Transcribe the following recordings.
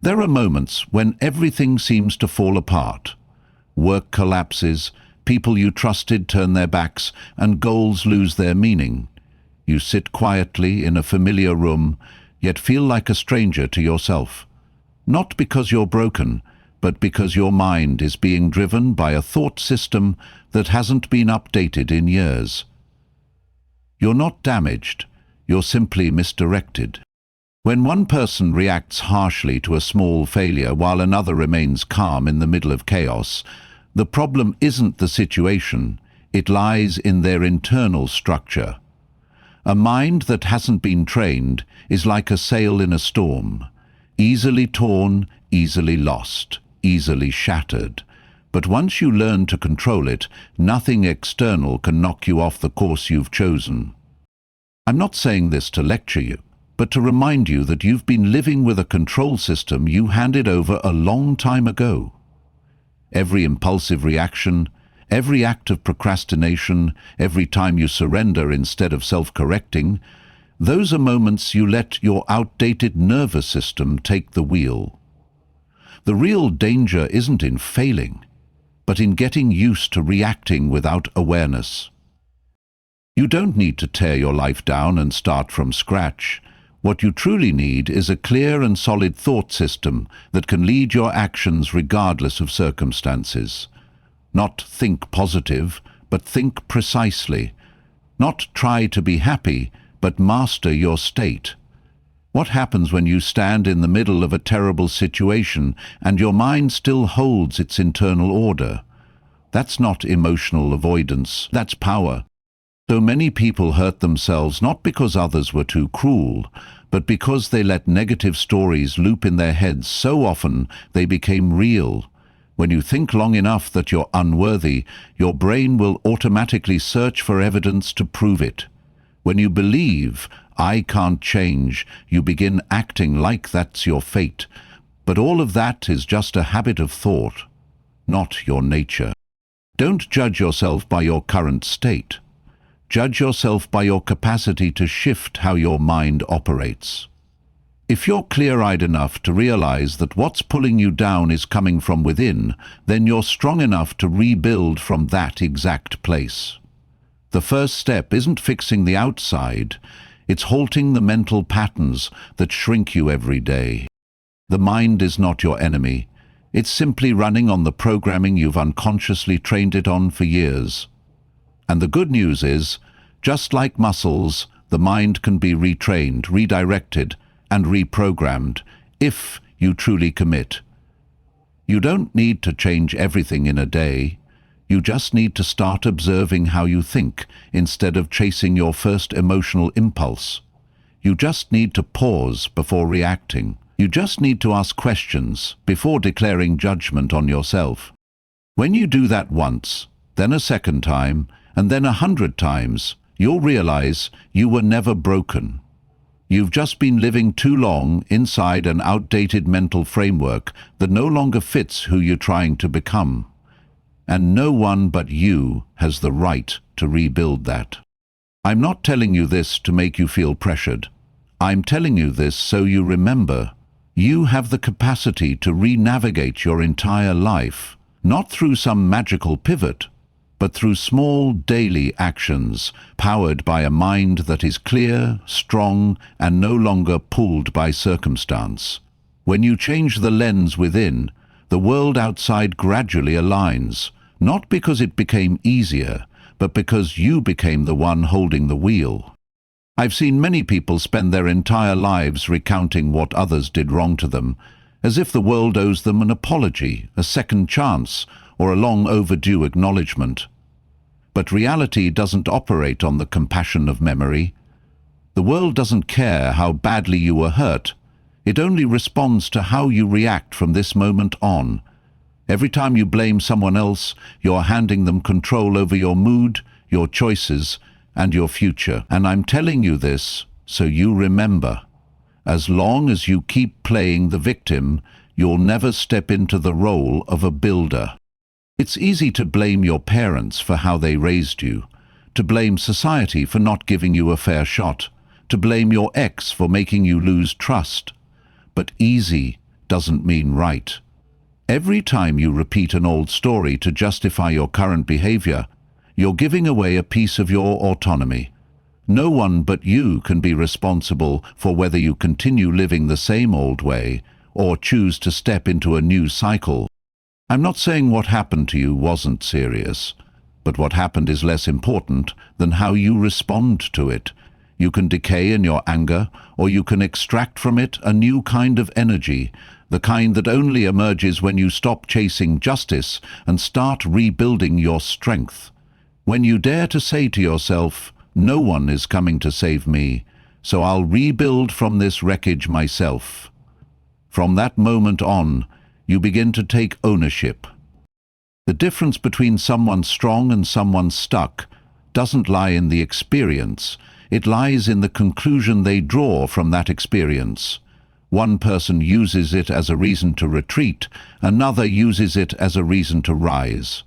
There are moments when everything seems to fall apart. Work collapses, people you trusted turn their backs, and goals lose their meaning. You sit quietly in a familiar room, yet feel like a stranger to yourself. Not because you're broken, but because your mind is being driven by a thought system that hasn't been updated in years. You're not damaged, you're simply misdirected. When one person reacts harshly to a small failure while another remains calm in the middle of chaos, the problem isn't the situation, it lies in their internal structure. A mind that hasn't been trained is like a sail in a storm, easily torn, easily lost, easily shattered. But once you learn to control it, nothing external can knock you off the course you've chosen. I'm not saying this to lecture you, but to remind you that you've been living with a control system you handed over a long time ago. Every impulsive reaction, every act of procrastination, every time you surrender instead of self-correcting, those are moments you let your outdated nervous system take the wheel. The real danger isn't in failing, but in getting used to reacting without awareness. You don't need to tear your life down and start from scratch. What you truly need is a clear and solid thought system that can lead your actions regardless of circumstances. Not think positive, but think precisely. Not try to be happy, but master your state. What happens when you stand in the middle of a terrible situation and your mind still holds its internal order? That's not emotional avoidance, that's power. So many people hurt themselves not because others were too cruel, but because they let negative stories loop in their heads so often they became real. When you think long enough that you're unworthy, your brain will automatically search for evidence to prove it. When you believe, I can't change, you begin acting like that's your fate. But all of that is just a habit of thought, not your nature. Don't judge yourself by your current state. Judge yourself by your capacity to shift how your mind operates. If you're clear-eyed enough to realize that what's pulling you down is coming from within, then you're strong enough to rebuild from that exact place. The first step isn't fixing the outside, it's halting the mental patterns that shrink you every day. The mind is not your enemy. It's simply running on the programming you've unconsciously trained it on for years. And the good news is, just like muscles, the mind can be retrained, redirected, and reprogrammed if you truly commit. You don't need to change everything in a day. You just need to start observing how you think instead of chasing your first emotional impulse. You just need to pause before reacting. You just need to ask questions before declaring judgment on yourself. When you do that once, then a second time, and then 100 times, you'll realize you were never broken. You've just been living too long inside an outdated mental framework that no longer fits who you're trying to become. And no one but you has the right to rebuild that. I'm not telling you this to make you feel pressured. I'm telling you this so you remember. You have the capacity to re-navigate your entire life, not through some magical pivot, but through small daily actions powered by a mind that is clear, strong, and no longer pulled by circumstance. When you change the lens within, the world outside gradually aligns, not because it became easier, but because you became the one holding the wheel. I've seen many people spend their entire lives recounting what others did wrong to them, as if the world owes them an apology, a second chance, or a long overdue acknowledgement. But reality doesn't operate on the compassion of memory. The world doesn't care how badly you were hurt. It only responds to how you react from this moment on. Every time you blame someone else, you're handing them control over your mood, your choices, and your future. And I'm telling you this so you remember. As long as you keep playing the victim, you'll never step into the role of a builder. It's easy to blame your parents for how they raised you, to blame society for not giving you a fair shot, to blame your ex for making you lose trust, but easy doesn't mean right. Every time you repeat an old story to justify your current behavior, you're giving away a piece of your autonomy. No one but you can be responsible for whether you continue living the same old way or choose to step into a new cycle. I'm not saying what happened to you wasn't serious, but what happened is less important than how you respond to it. You can decay in your anger, or you can extract from it a new kind of energy, the kind that only emerges when you stop chasing justice and start rebuilding your strength. When you dare to say to yourself, "No one is coming to save me, so I'll rebuild from this wreckage myself." From that moment on, you begin to take ownership. The difference between someone strong and someone stuck doesn't lie in the experience, it lies in the conclusion they draw from that experience. One person uses it as a reason to retreat, another uses it as a reason to rise.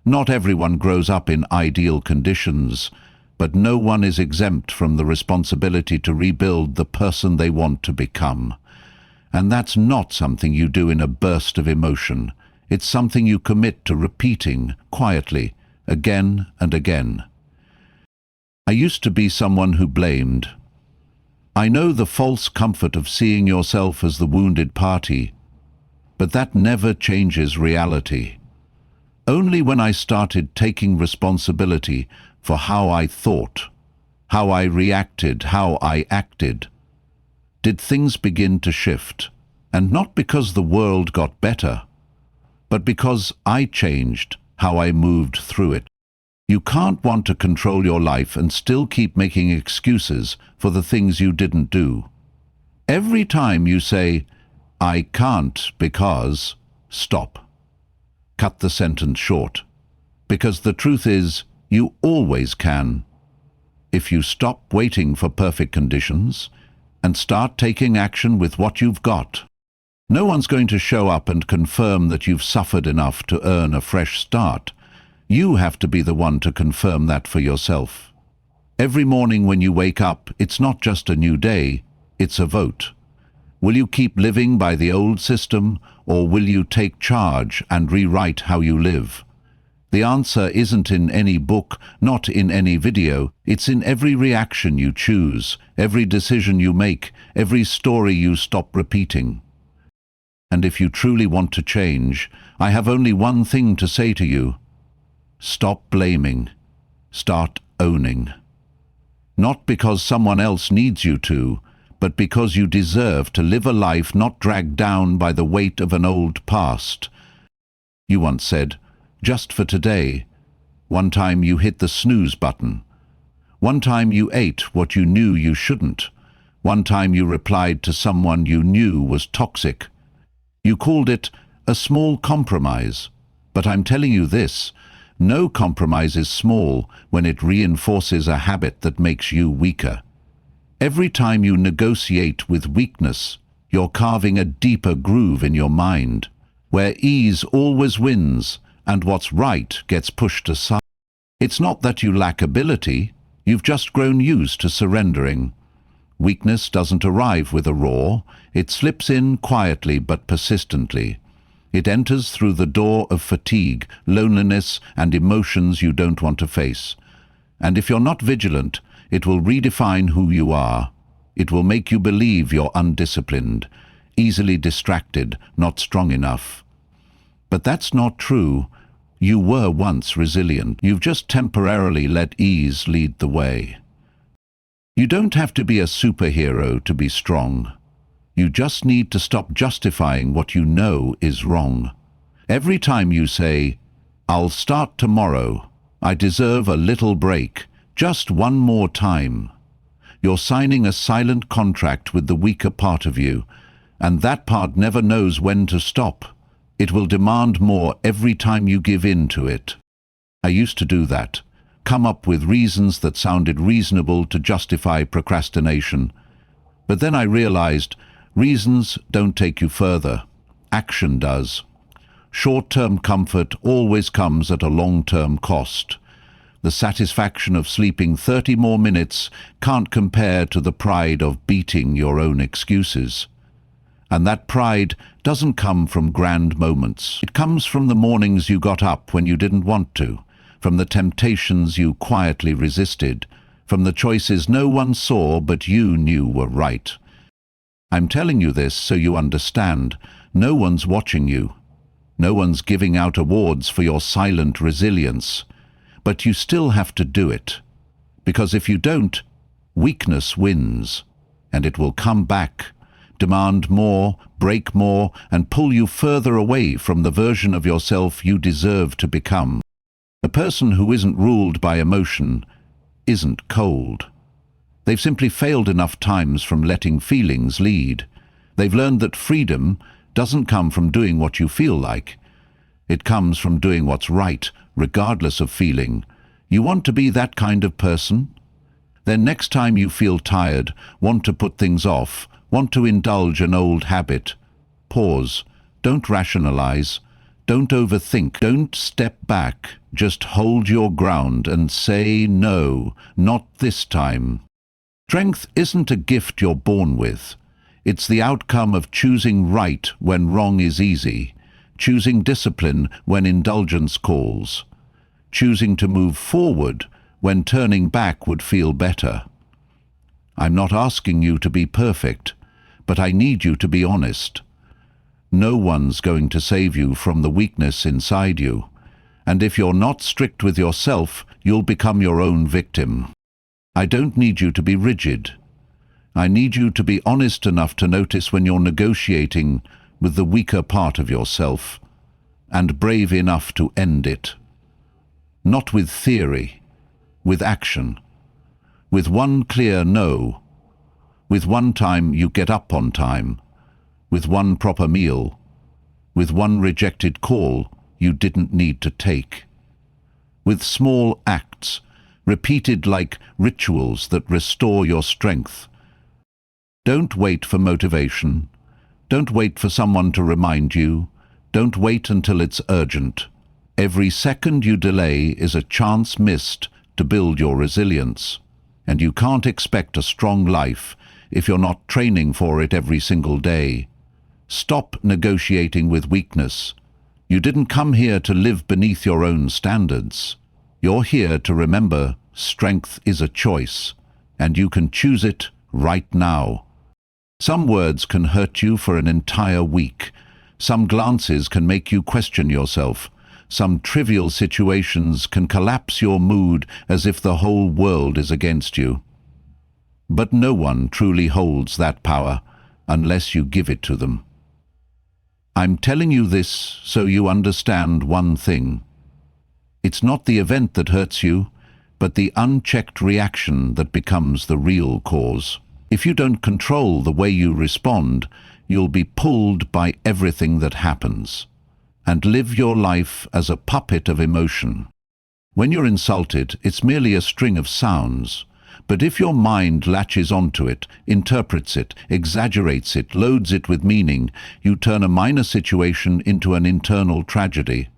Not everyone grows up in ideal conditions, but no one is exempt from the responsibility to rebuild the person they want to become. And that's not something you do in a burst of emotion. It's something you commit to repeating quietly, again and again. I used to be someone who blamed. I know the false comfort of seeing yourself as the wounded party, but that never changes reality. Only when I started taking responsibility for how I thought, how I reacted, how I acted, did things begin to shift. And not because the world got better, but because I changed how I moved through it. You can't want to control your life and still keep making excuses for the things you didn't do. Every time you say, "I can't because," stop. Cut the sentence short. Because the truth is, you always can. If you stop waiting for perfect conditions and start taking action with what you've got. No one's going to show up and confirm that you've suffered enough to earn a fresh start. You have to be the one to confirm that for yourself. Every morning when you wake up, it's not just a new day, it's a vote. Will you keep living by the old system, or will you take charge and rewrite how you live? The answer isn't in any book, not in any video, it's in every reaction you choose, every decision you make, every story you stop repeating. And if you truly want to change, I have only one thing to say to you. Stop blaming. Start owning. Not because someone else needs you to, but because you deserve to live a life not dragged down by the weight of an old past. You once said, "Just for today." One time you hit the snooze button. One time you ate what you knew you shouldn't. One time you replied to someone you knew was toxic. You called it a small compromise. But I'm telling you this, no compromise is small when it reinforces a habit that makes you weaker. Every time you negotiate with weakness, you're carving a deeper groove in your mind, where ease always wins and what's right gets pushed aside. It's not that you lack ability, you've just grown used to surrendering. Weakness doesn't arrive with a roar, it slips in quietly but persistently. It enters through the door of fatigue, loneliness, and emotions you don't want to face. And if you're not vigilant, it will redefine who you are. It will make you believe you're undisciplined, easily distracted, not strong enough. But that's not true. You were once resilient. You've just temporarily let ease lead the way. You don't have to be a superhero to be strong. You just need to stop justifying what you know is wrong. Every time you say, "I'll start tomorrow," "I deserve a little break," just one more time, you're signing a silent contract with the weaker part of you, and that part never knows when to stop. It will demand more every time you give in to it. I used to do that. Come up with reasons that sounded reasonable to justify procrastination. But then I realized reasons don't take you further. Action does. Short-term comfort always comes at a long-term cost. The satisfaction of sleeping 30 more minutes can't compare to the pride of beating your own excuses. And that pride doesn't come from grand moments. It comes from the mornings you got up when you didn't want to, from the temptations you quietly resisted, from the choices no one saw but you knew were right. I'm telling you this so you understand. No one's watching you. No one's giving out awards for your silent resilience. But you still have to do it. Because if you don't, weakness wins. And it will come back, demand more, break more, and pull you further away from the version of yourself you deserve to become. A person who isn't ruled by emotion isn't cold. They've simply failed enough times from letting feelings lead. They've learned that freedom doesn't come from doing what you feel like. It comes from doing what's right, regardless of feeling. You want to be that kind of person? Then next time you feel tired, want to put things off, want to indulge an old habit, pause. Don't rationalize. Don't overthink. Don't step back. Just hold your ground and say no, not this time. Strength isn't a gift you're born with. It's the outcome of choosing right when wrong is easy, choosing discipline when indulgence calls, choosing to move forward when turning back would feel better. I'm not asking you to be perfect, but I need you to be honest. No one's going to save you from the weakness inside you, and if you're not strict with yourself, you'll become your own victim. I don't need you to be rigid. I need you to be honest enough to notice when you're negotiating with the weaker part of yourself, and brave enough to end it. Not with theory, with action, with one clear no, with one time you get up on time, with one proper meal, with one rejected call you didn't need to take, with small acts, repeated like rituals that restore your strength. Don't wait for motivation. Don't wait for someone to remind you. Don't wait until it's urgent. Every second you delay is a chance missed to build your resilience. And you can't expect a strong life if you're not training for it every single day. Stop negotiating with weakness. You didn't come here to live beneath your own standards. You're here to remember strength is a choice, and you can choose it right now. Some words can hurt you for an entire week. Some glances can make you question yourself. Some trivial situations can collapse your mood as if the whole world is against you. But no one truly holds that power unless you give it to them. I'm telling you this so you understand one thing. It's not the event that hurts you, but the unchecked reaction that becomes the real cause. If you don't control the way you respond, you'll be pulled by everything that happens, and live your life as a puppet of emotion. When you're insulted, it's merely a string of sounds. But if your mind latches onto it, interprets it, exaggerates it, loads it with meaning, you turn a minor situation into an internal tragedy.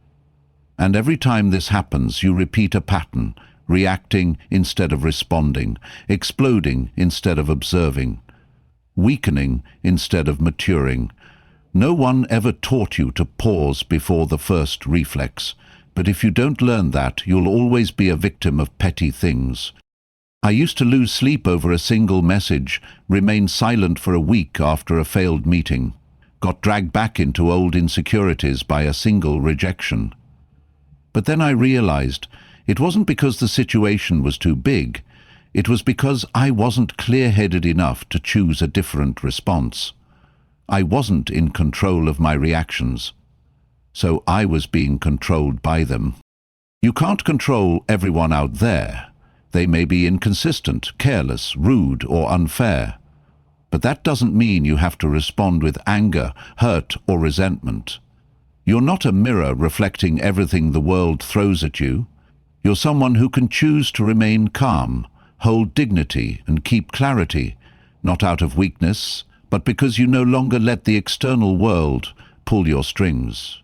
And every time this happens, you repeat a pattern, reacting instead of responding, exploding instead of observing, weakening instead of maturing. No one ever taught you to pause before the first reflex, but if you don't learn that, you'll always be a victim of petty things. I used to lose sleep over a single message, remain silent for a week after a failed meeting, got dragged back into old insecurities by a single rejection. But then I realized it wasn't because the situation was too big, it was because I wasn't clear-headed enough to choose a different response. I wasn't in control of my reactions, so I was being controlled by them. You can't control everyone out there. They may be inconsistent, careless, rude, or unfair. But that doesn't mean you have to respond with anger, hurt, or resentment. You're not a mirror reflecting everything the world throws at you. You're someone who can choose to remain calm, hold dignity, and keep clarity, not out of weakness, but because you no longer let the external world pull your strings.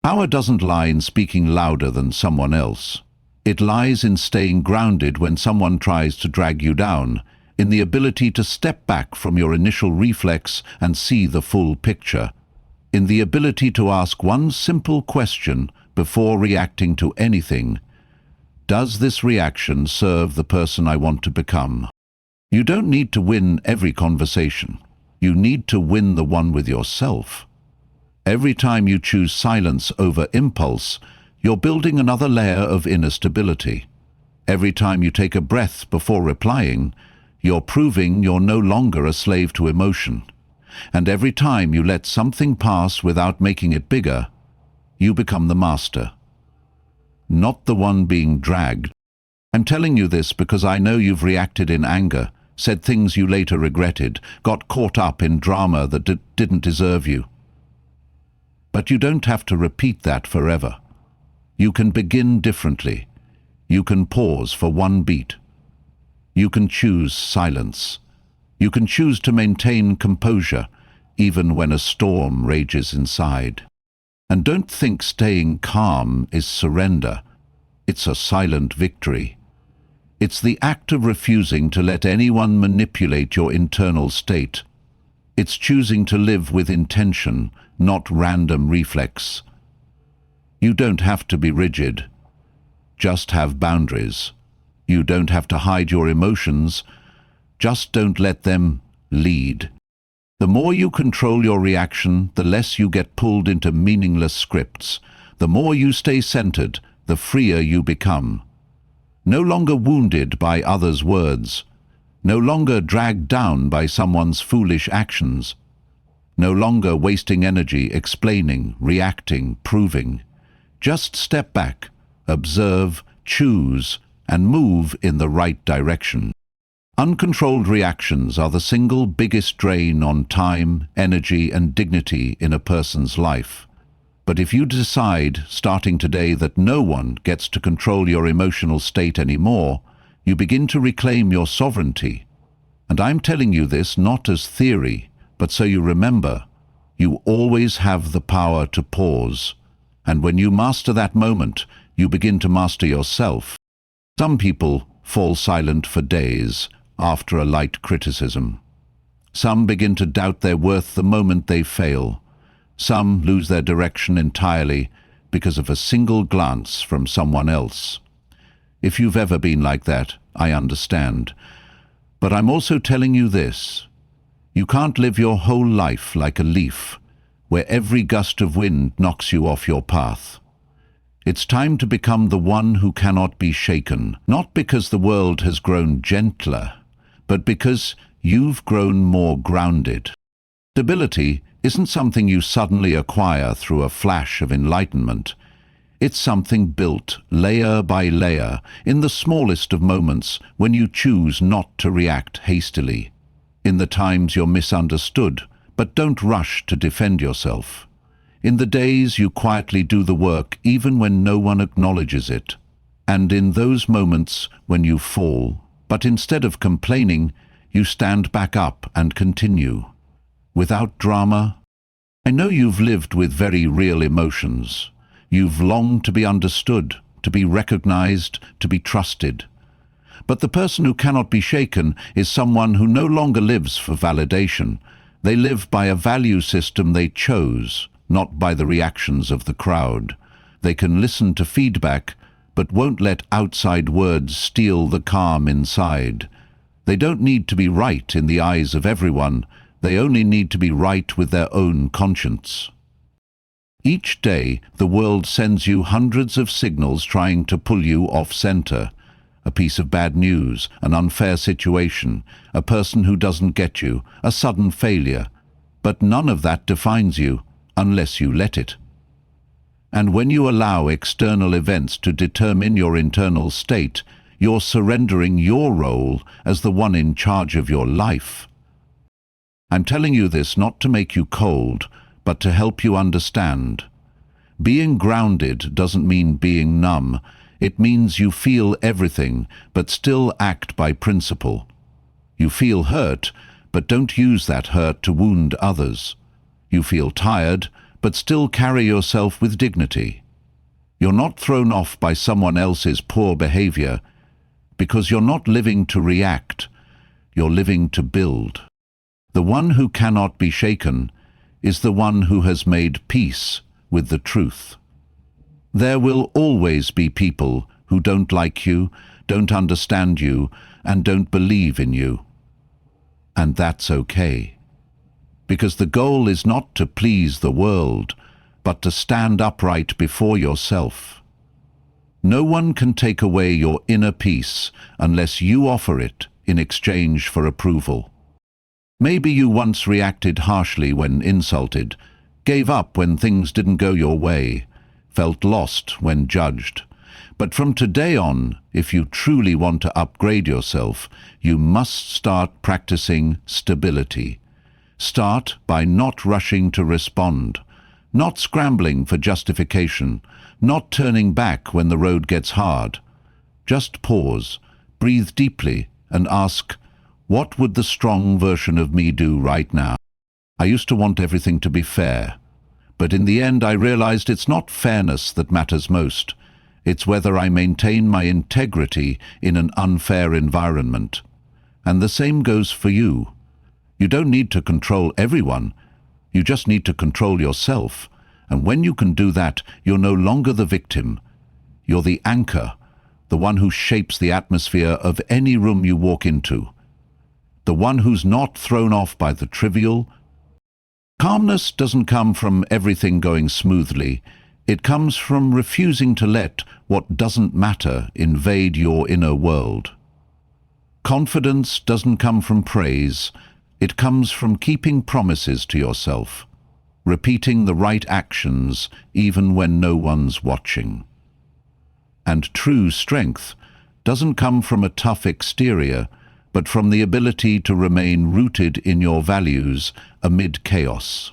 Power doesn't lie in speaking louder than someone else. It lies in staying grounded when someone tries to drag you down. in the ability to step back from your initial reflex and see the full picture, in the ability to ask one simple question before reacting to anything. Does this reaction serve the person I want to become? You don't need to win every conversation. You need to win the one with yourself. Every time you choose silence over impulse, you're building another layer of inner stability. Every time you take a breath before replying, you're proving you're no longer a slave to emotion. And every time you let something pass without making it bigger, you become the master, not the one being dragged. I'm telling you this because I know you've reacted in anger, said things you later regretted, got caught up in drama that didn't deserve you. But you don't have to repeat that forever. You can begin differently. You can pause for one beat. You can choose silence. You can choose to maintain composure, even when a storm rages inside. And don't think staying calm is surrender. It's a silent victory. It's the act of refusing to let anyone manipulate your internal state. It's choosing to live with intention, not random reflex. You don't have to be rigid. Just have boundaries. You don't have to hide your emotions. Just don't let them lead. The more you control your reaction, the less you get pulled into meaningless scripts. The more you stay centered, the freer you become. No longer wounded by others' words. No longer dragged down by someone's foolish actions. No longer wasting energy explaining, reacting, proving. Just step back, observe, choose, and move in the right direction. Uncontrolled reactions are the single biggest drain on time, energy, and dignity in a person's life. But if you decide, starting today, that no one gets to control your emotional state anymore, you begin to reclaim your sovereignty. And I'm telling you this not as theory, but so you remember, you always have the power to pause. And when you master that moment, you begin to master yourself. Some people fall silent for days after a light criticism. Some begin to doubt their worth the moment they fail. Some lose their direction entirely because of a single glance from someone else. If you've ever been like that, I understand. But I'm also telling you this. You can't live your whole life like a leaf, where every gust of wind knocks you off your path. It's time to become the one who cannot be shaken, not because the world has grown gentler, but because you've grown more grounded. Stability isn't something you suddenly acquire through a flash of enlightenment. It's something built layer by layer in the smallest of moments when you choose not to react hastily, in the times you're misunderstood, but don't rush to defend yourself, in the days you quietly do the work even when no one acknowledges it, and in those moments when you fall, but instead of complaining, you stand back up and continue. Without drama. I know you've lived with very real emotions. You've longed to be understood, to be recognized, to be trusted. But the person who cannot be shaken is someone who no longer lives for validation. They live by a value system they chose, not by the reactions of the crowd. They can listen to feedback, but won't let outside words steal the calm inside. They don't need to be right in the eyes of everyone. They only need to be right with their own conscience. Each day, the world sends you hundreds of signals trying to pull you off center. A piece of bad news, an unfair situation, a person who doesn't get you, a sudden failure. But none of that defines you, unless you let it. And when you allow external events to determine your internal state, you're surrendering your role as the one in charge of your life. I'm telling you this not to make you cold, but to help you understand. Being grounded doesn't mean being numb. It means you feel everything, but still act by principle. You feel hurt, but don't use that hurt to wound others. You feel tired, but still carry yourself with dignity. You're not thrown off by someone else's poor behavior, because you're not living to react. you're living to build. The one who cannot be shaken is the one who has made peace with the truth. There will always be people who don't like you, don't understand you, and don't believe in you. And that's okay. Because the goal is not to please the world, but to stand upright before yourself. No one can take away your inner peace unless you offer it in exchange for approval. Maybe you once reacted harshly when insulted, gave up when things didn't go your way, felt lost when judged. But from today on, if you truly want to upgrade yourself, you must start practicing stability. Start by not rushing to respond, not scrambling for justification, not turning back when the road gets hard. Just pause, breathe deeply, and ask, what would the strong version of me do right now? I used to want everything to be fair, but in the end I realized it's not fairness that matters most. It's whether I maintain my integrity in an unfair environment. And the same goes for you. You don't need to control everyone. You just need to control yourself. And when you can do that, you're no longer the victim. You're the anchor, the one who shapes the atmosphere of any room you walk into. The one who's not thrown off by the trivial. Calmness doesn't come from everything going smoothly. It comes from refusing to let what doesn't matter invade your inner world. Confidence doesn't come from praise. It comes from keeping promises to yourself, repeating the right actions even when no one's watching. And true strength doesn't come from a tough exterior, but from the ability to remain rooted in your values amid chaos.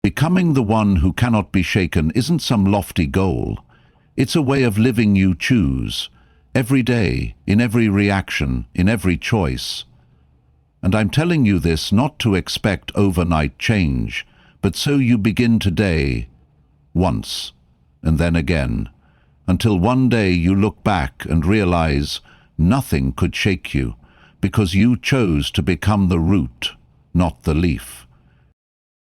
Becoming the one who cannot be shaken isn't some lofty goal. It's a way of living you choose, every day, in every reaction, in every choice. And I'm telling you this not to expect overnight change, but so you begin today, once, and then again, until one day you look back and realize nothing could shake you, because you chose to become the root, not the leaf.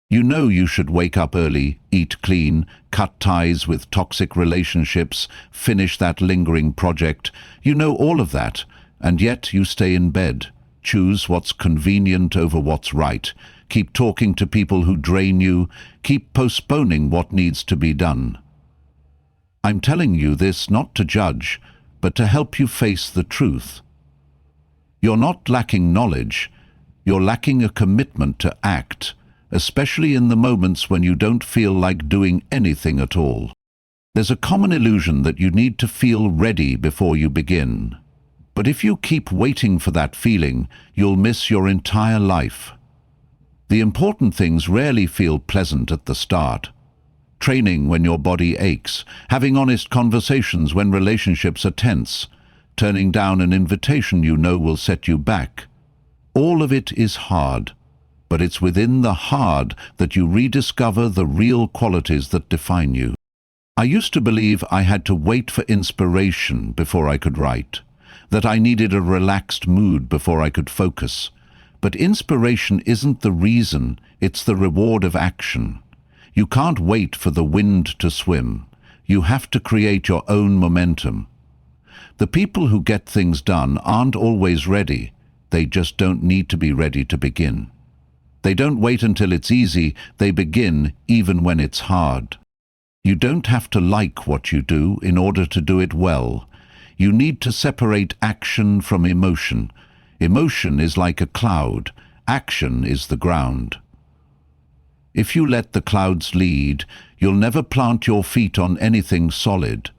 You know you should wake up early, eat clean, cut ties with toxic relationships, finish that lingering project. You know all of that, and yet you stay in bed. Choose what's convenient over what's right. Keep talking to people who drain you. Keep postponing what needs to be done. I'm telling you this not to judge, but to help you face the truth. You're not lacking knowledge. You're lacking a commitment to act, especially in the moments when you don't feel like doing anything at all. There's a common illusion that you need to feel ready before you begin. But if you keep waiting for that feeling, you'll miss your entire life. The important things rarely feel pleasant at the start. Training when your body aches, having honest conversations when relationships are tense, turning down an invitation you know will set you back. All of it is hard, but it's within the hard that you rediscover the real qualities that define you. I used to believe I had to wait for inspiration before I could write, that I needed a relaxed mood before I could focus. But inspiration isn't the reason, it's the reward of action. You can't wait for the wind to swim. You have to create your own momentum. The people who get things done aren't always ready. They just don't need to be ready to begin. They don't wait until it's easy, they begin even when it's hard. You don't have to like what you do in order to do it well. You need to separate action from emotion. Emotion is like a cloud. Action is the ground. If you let the clouds lead, you'll never plant your feet on anything solid.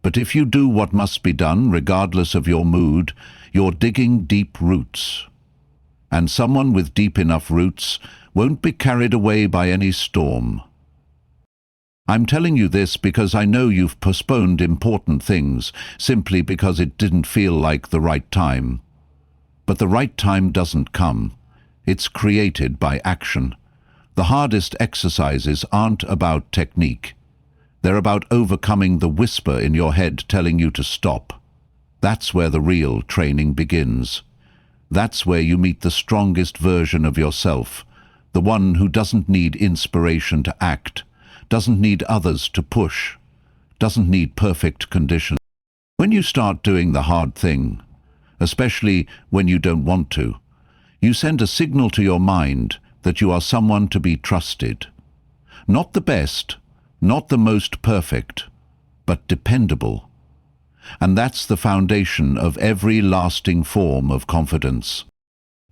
But if you do what must be done, regardless of your mood, you're digging deep roots. And someone with deep enough roots won't be carried away by any storm. I'm telling you this because I know you've postponed important things simply because it didn't feel like the right time. But the right time doesn't come. It's created by action. The hardest exercises aren't about technique. They're about overcoming the whisper in your head telling you to stop. That's where the real training begins. That's where you meet the strongest version of yourself, the one who doesn't need inspiration to act, doesn't need others to push, doesn't need perfect conditions. When you start doing the hard thing, especially when you don't want to, you send a signal to your mind that you are someone to be trusted. Not the best, not the most perfect, but dependable. And that's the foundation of every lasting form of confidence.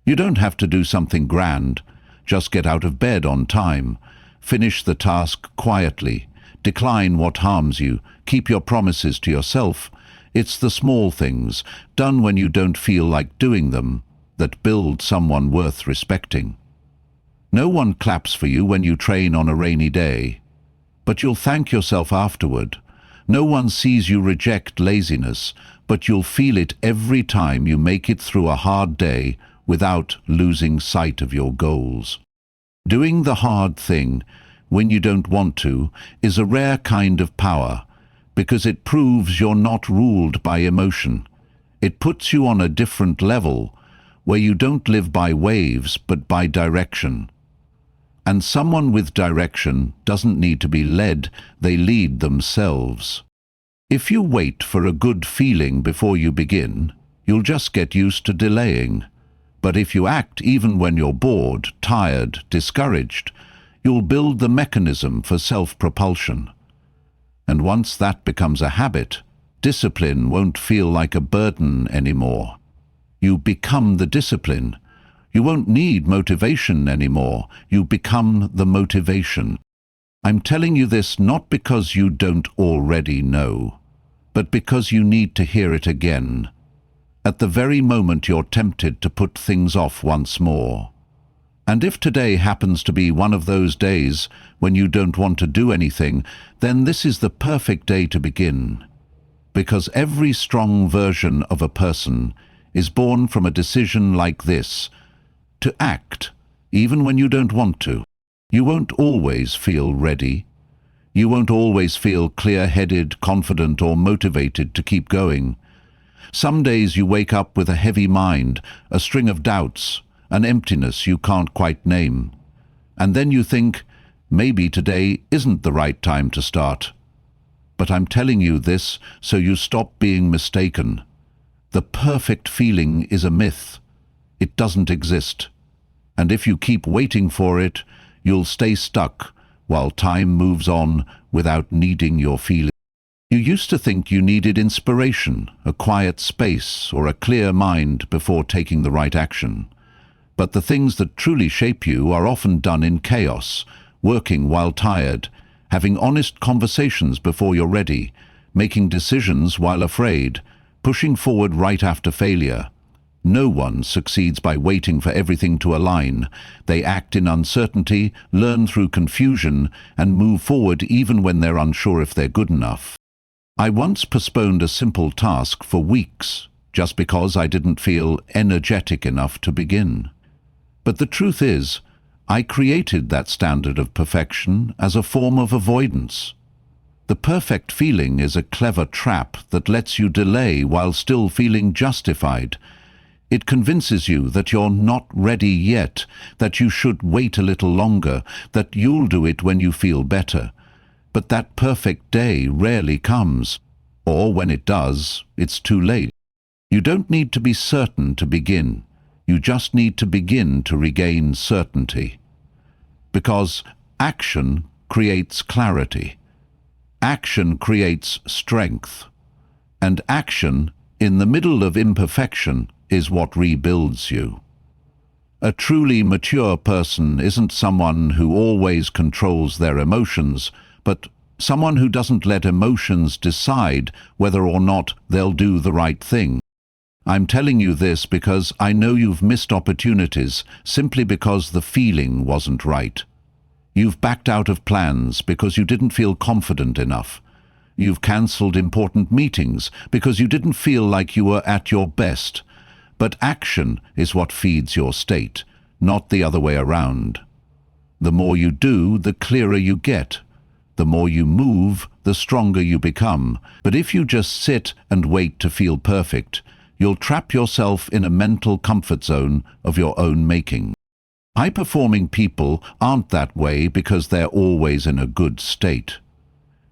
You don't have to do something grand, just get out of bed on time, finish the task quietly, decline what harms you, keep your promises to yourself. It's the small things, done when you don't feel like doing them, that build someone worth respecting. No one claps for you when you train on a rainy day, but you'll thank yourself afterward. No one sees you reject laziness, but you'll feel it every time you make it through a hard day without losing sight of your goals. Doing the hard thing when you don't want to is a rare kind of power, because it proves you're not ruled by emotion. It puts you on a different level, where you don't live by waves but by direction. And someone with direction doesn't need to be led, they lead themselves. If you wait for a good feeling before you begin, you'll just get used to delaying. But if you act even when you're bored, tired, discouraged, you'll build the mechanism for self-propulsion. And once that becomes a habit, discipline won't feel like a burden anymore. You become the discipline. You won't need motivation anymore. You become the motivation. I'm telling you this not because you don't already know, but because you need to hear it again, at the very moment you're tempted to put things off once more. And if today happens to be one of those days when you don't want to do anything, then this is the perfect day to begin. Because every strong version of a person is born from a decision like this, to act, even when you don't want to. You won't always feel ready. You won't always feel clear-headed, confident, or motivated to keep going. Some days you wake up with a heavy mind, a string of doubts, an emptiness you can't quite name. And then you think, maybe today isn't the right time to start. But I'm telling you this so you stop being mistaken. The perfect feeling is a myth. It doesn't exist. And if you keep waiting for it, you'll stay stuck while time moves on without needing your feeling. You used to think you needed inspiration, a quiet space, or a clear mind before taking the right action. But the things that truly shape you are often done in chaos, working while tired, having honest conversations before you're ready, making decisions while afraid, pushing forward right after failure. No one succeeds by waiting for everything to align. They act in uncertainty, learn through confusion, and move forward even when they're unsure if they're good enough. I once postponed a simple task for weeks, just because I didn't feel energetic enough to begin. But the truth is, I created that standard of perfection as a form of avoidance. The perfect feeling is a clever trap that lets you delay while still feeling justified. It convinces you that you're not ready yet, that you should wait a little longer, that you'll do it when you feel better. But that perfect day rarely comes, or when it does, it's too late. You don't need to be certain to begin. You just need to begin to regain certainty. Because action creates clarity. Action creates strength. And action, in the middle of imperfection, is what rebuilds you. A truly mature person isn't someone who always controls their emotions, but someone who doesn't let emotions decide whether or not they'll do the right thing. I'm telling you this because I know you've missed opportunities simply because the feeling wasn't right. You've backed out of plans because you didn't feel confident enough. You've cancelled important meetings because you didn't feel like you were at your best. But action is what feeds your state, not the other way around. The more you do, the clearer you get. The more you move, the stronger you become. But if you just sit and wait to feel perfect, you'll trap yourself in a mental comfort zone of your own making. High-performing people aren't that way because they're always in a good state.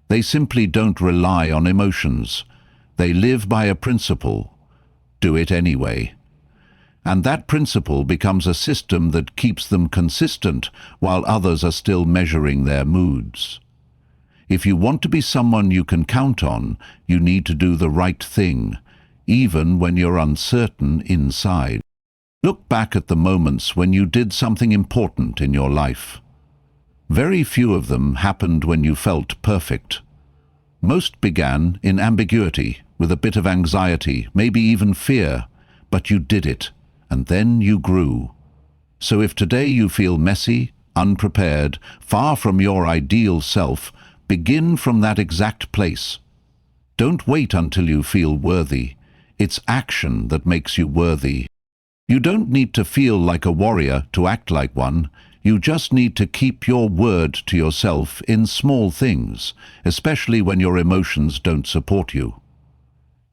They simply don't rely on emotions. They live by a principle: do it anyway. And that principle becomes a system that keeps them consistent while others are still measuring their moods. If you want to be someone you can count on, you need to do the right thing, even when you're uncertain inside. Look back at the moments when you did something important in your life. Very few of them happened when you felt perfect. Most began in ambiguity, with a bit of anxiety, maybe even fear, but you did it, and then you grew. So if today you feel messy, unprepared, far from your ideal self, begin from that exact place. Don't wait until you feel worthy. It's action that makes you worthy. You don't need to feel like a warrior to act like one. You just need to keep your word to yourself in small things, especially when your emotions don't support you.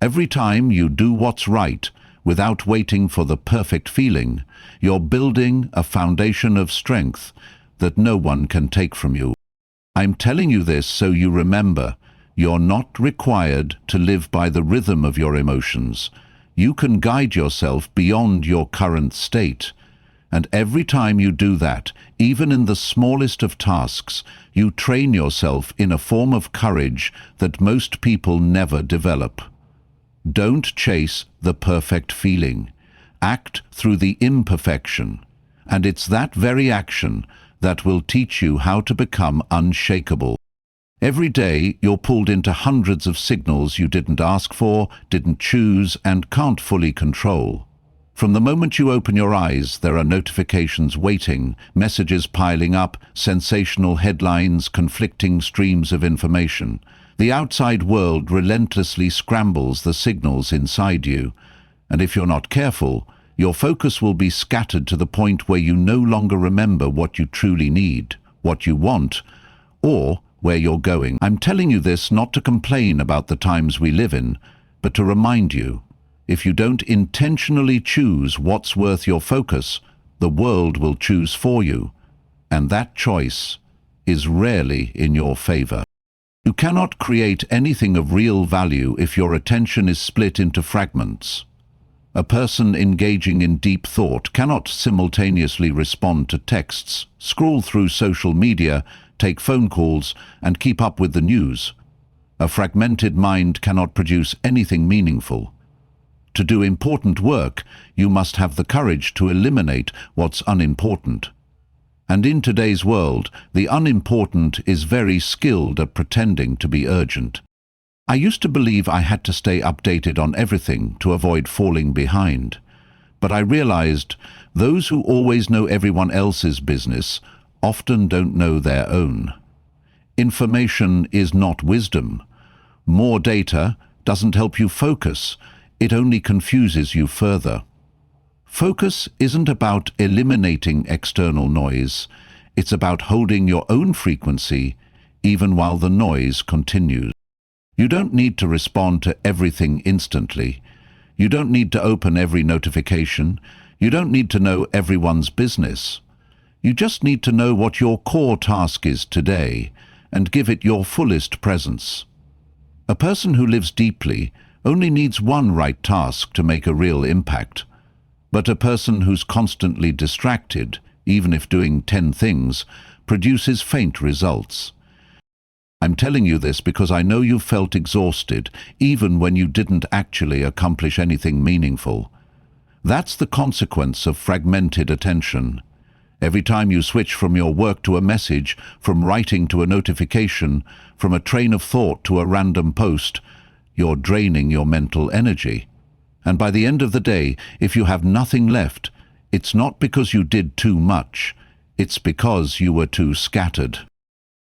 Every time you do what's right, without waiting for the perfect feeling, you're building a foundation of strength that no one can take from you. I'm telling you this so you remember, you're not required to live by the rhythm of your emotions. You can guide yourself beyond your current state. And every time you do that, even in the smallest of tasks, you train yourself in a form of courage that most people never develop. Don't chase the perfect feeling. Act through the imperfection. And it's that very action that will teach you how to become unshakable. Every day, you're pulled into hundreds of signals you didn't ask for, didn't choose, and can't fully control. From the moment you open your eyes, there are notifications waiting, messages piling up, sensational headlines, conflicting streams of information. The outside world relentlessly scrambles the signals inside you, and if you're not careful, your focus will be scattered to the point where you no longer remember what you truly need, what you want, or where you're going. I'm telling you this not to complain about the times we live in, but to remind you, if you don't intentionally choose what's worth your focus, the world will choose for you, and that choice is rarely in your favor. You cannot create anything of real value if your attention is split into fragments. A person engaging in deep thought cannot simultaneously respond to texts, scroll through social media, take phone calls, and keep up with the news. A fragmented mind cannot produce anything meaningful. To do important work, you must have the courage to eliminate what's unimportant. And in today's world, the unimportant is very skilled at pretending to be urgent. I used to believe I had to stay updated on everything to avoid falling behind. But I realized those who always know everyone else's business often don't know their own. Information is not wisdom. More data doesn't help you focus. It only confuses you further. Focus isn't about eliminating external noise. It's about holding your own frequency even while the noise continues. You don't need to respond to everything instantly. You don't need to open every notification. You don't need to know everyone's business. You just need to know what your core task is today and give it your fullest presence. A person who lives deeply only needs one right task to make a real impact. But a person who's constantly distracted, even if doing 10 things, produces faint results. I'm telling you this because I know you felt exhausted, even when you didn't actually accomplish anything meaningful. That's the consequence of fragmented attention. Every time you switch from your work to a message, from writing to a notification, from a train of thought to a random post, you're draining your mental energy. And by the end of the day, if you have nothing left, it's not because you did too much, it's because you were too scattered.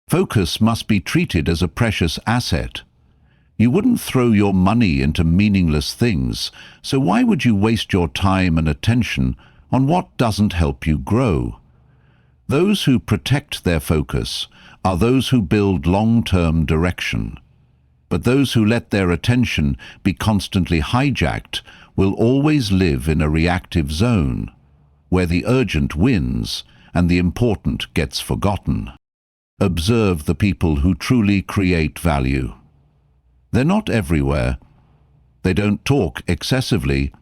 Focus must be treated as a precious asset. You wouldn't throw your money into meaningless things, so why would you waste your time and attention on what doesn't help you grow? Those who protect their focus are those who build long-term direction. But those who let their attention be constantly hijacked will always live in a reactive zone, where the urgent wins and the important gets forgotten. Observe the people who truly create value. They're not everywhere. They don't talk excessively.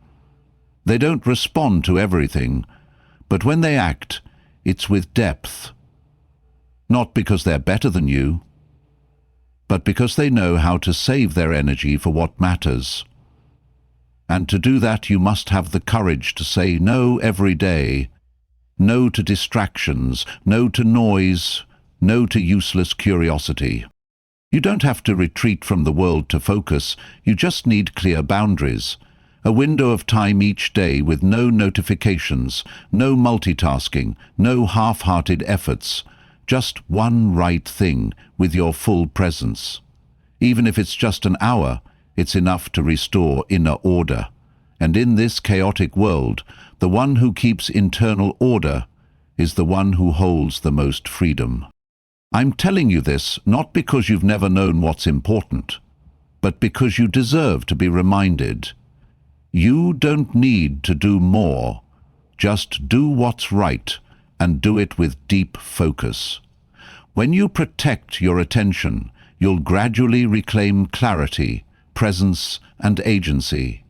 They don't respond to everything. But when they act, it's with depth. Not because they're better than you, but because they know how to save their energy for what matters. And to do that, you must have the courage to say no every day. No to distractions, no to noise, no to useless curiosity. You don't have to retreat from the world to focus, you just need clear boundaries. A window of time each day with no notifications, no multitasking, no half-hearted efforts. Just one right thing with your full presence. Even if it's just an hour, it's enough to restore inner order. And in this chaotic world, the one who keeps internal order is the one who holds the most freedom. I'm telling you this not because you've never known what's important, but because you deserve to be reminded. You don't need to do more. Just do what's right and do it with deep focus. When you protect your attention, you'll gradually reclaim clarity, presence, and agency.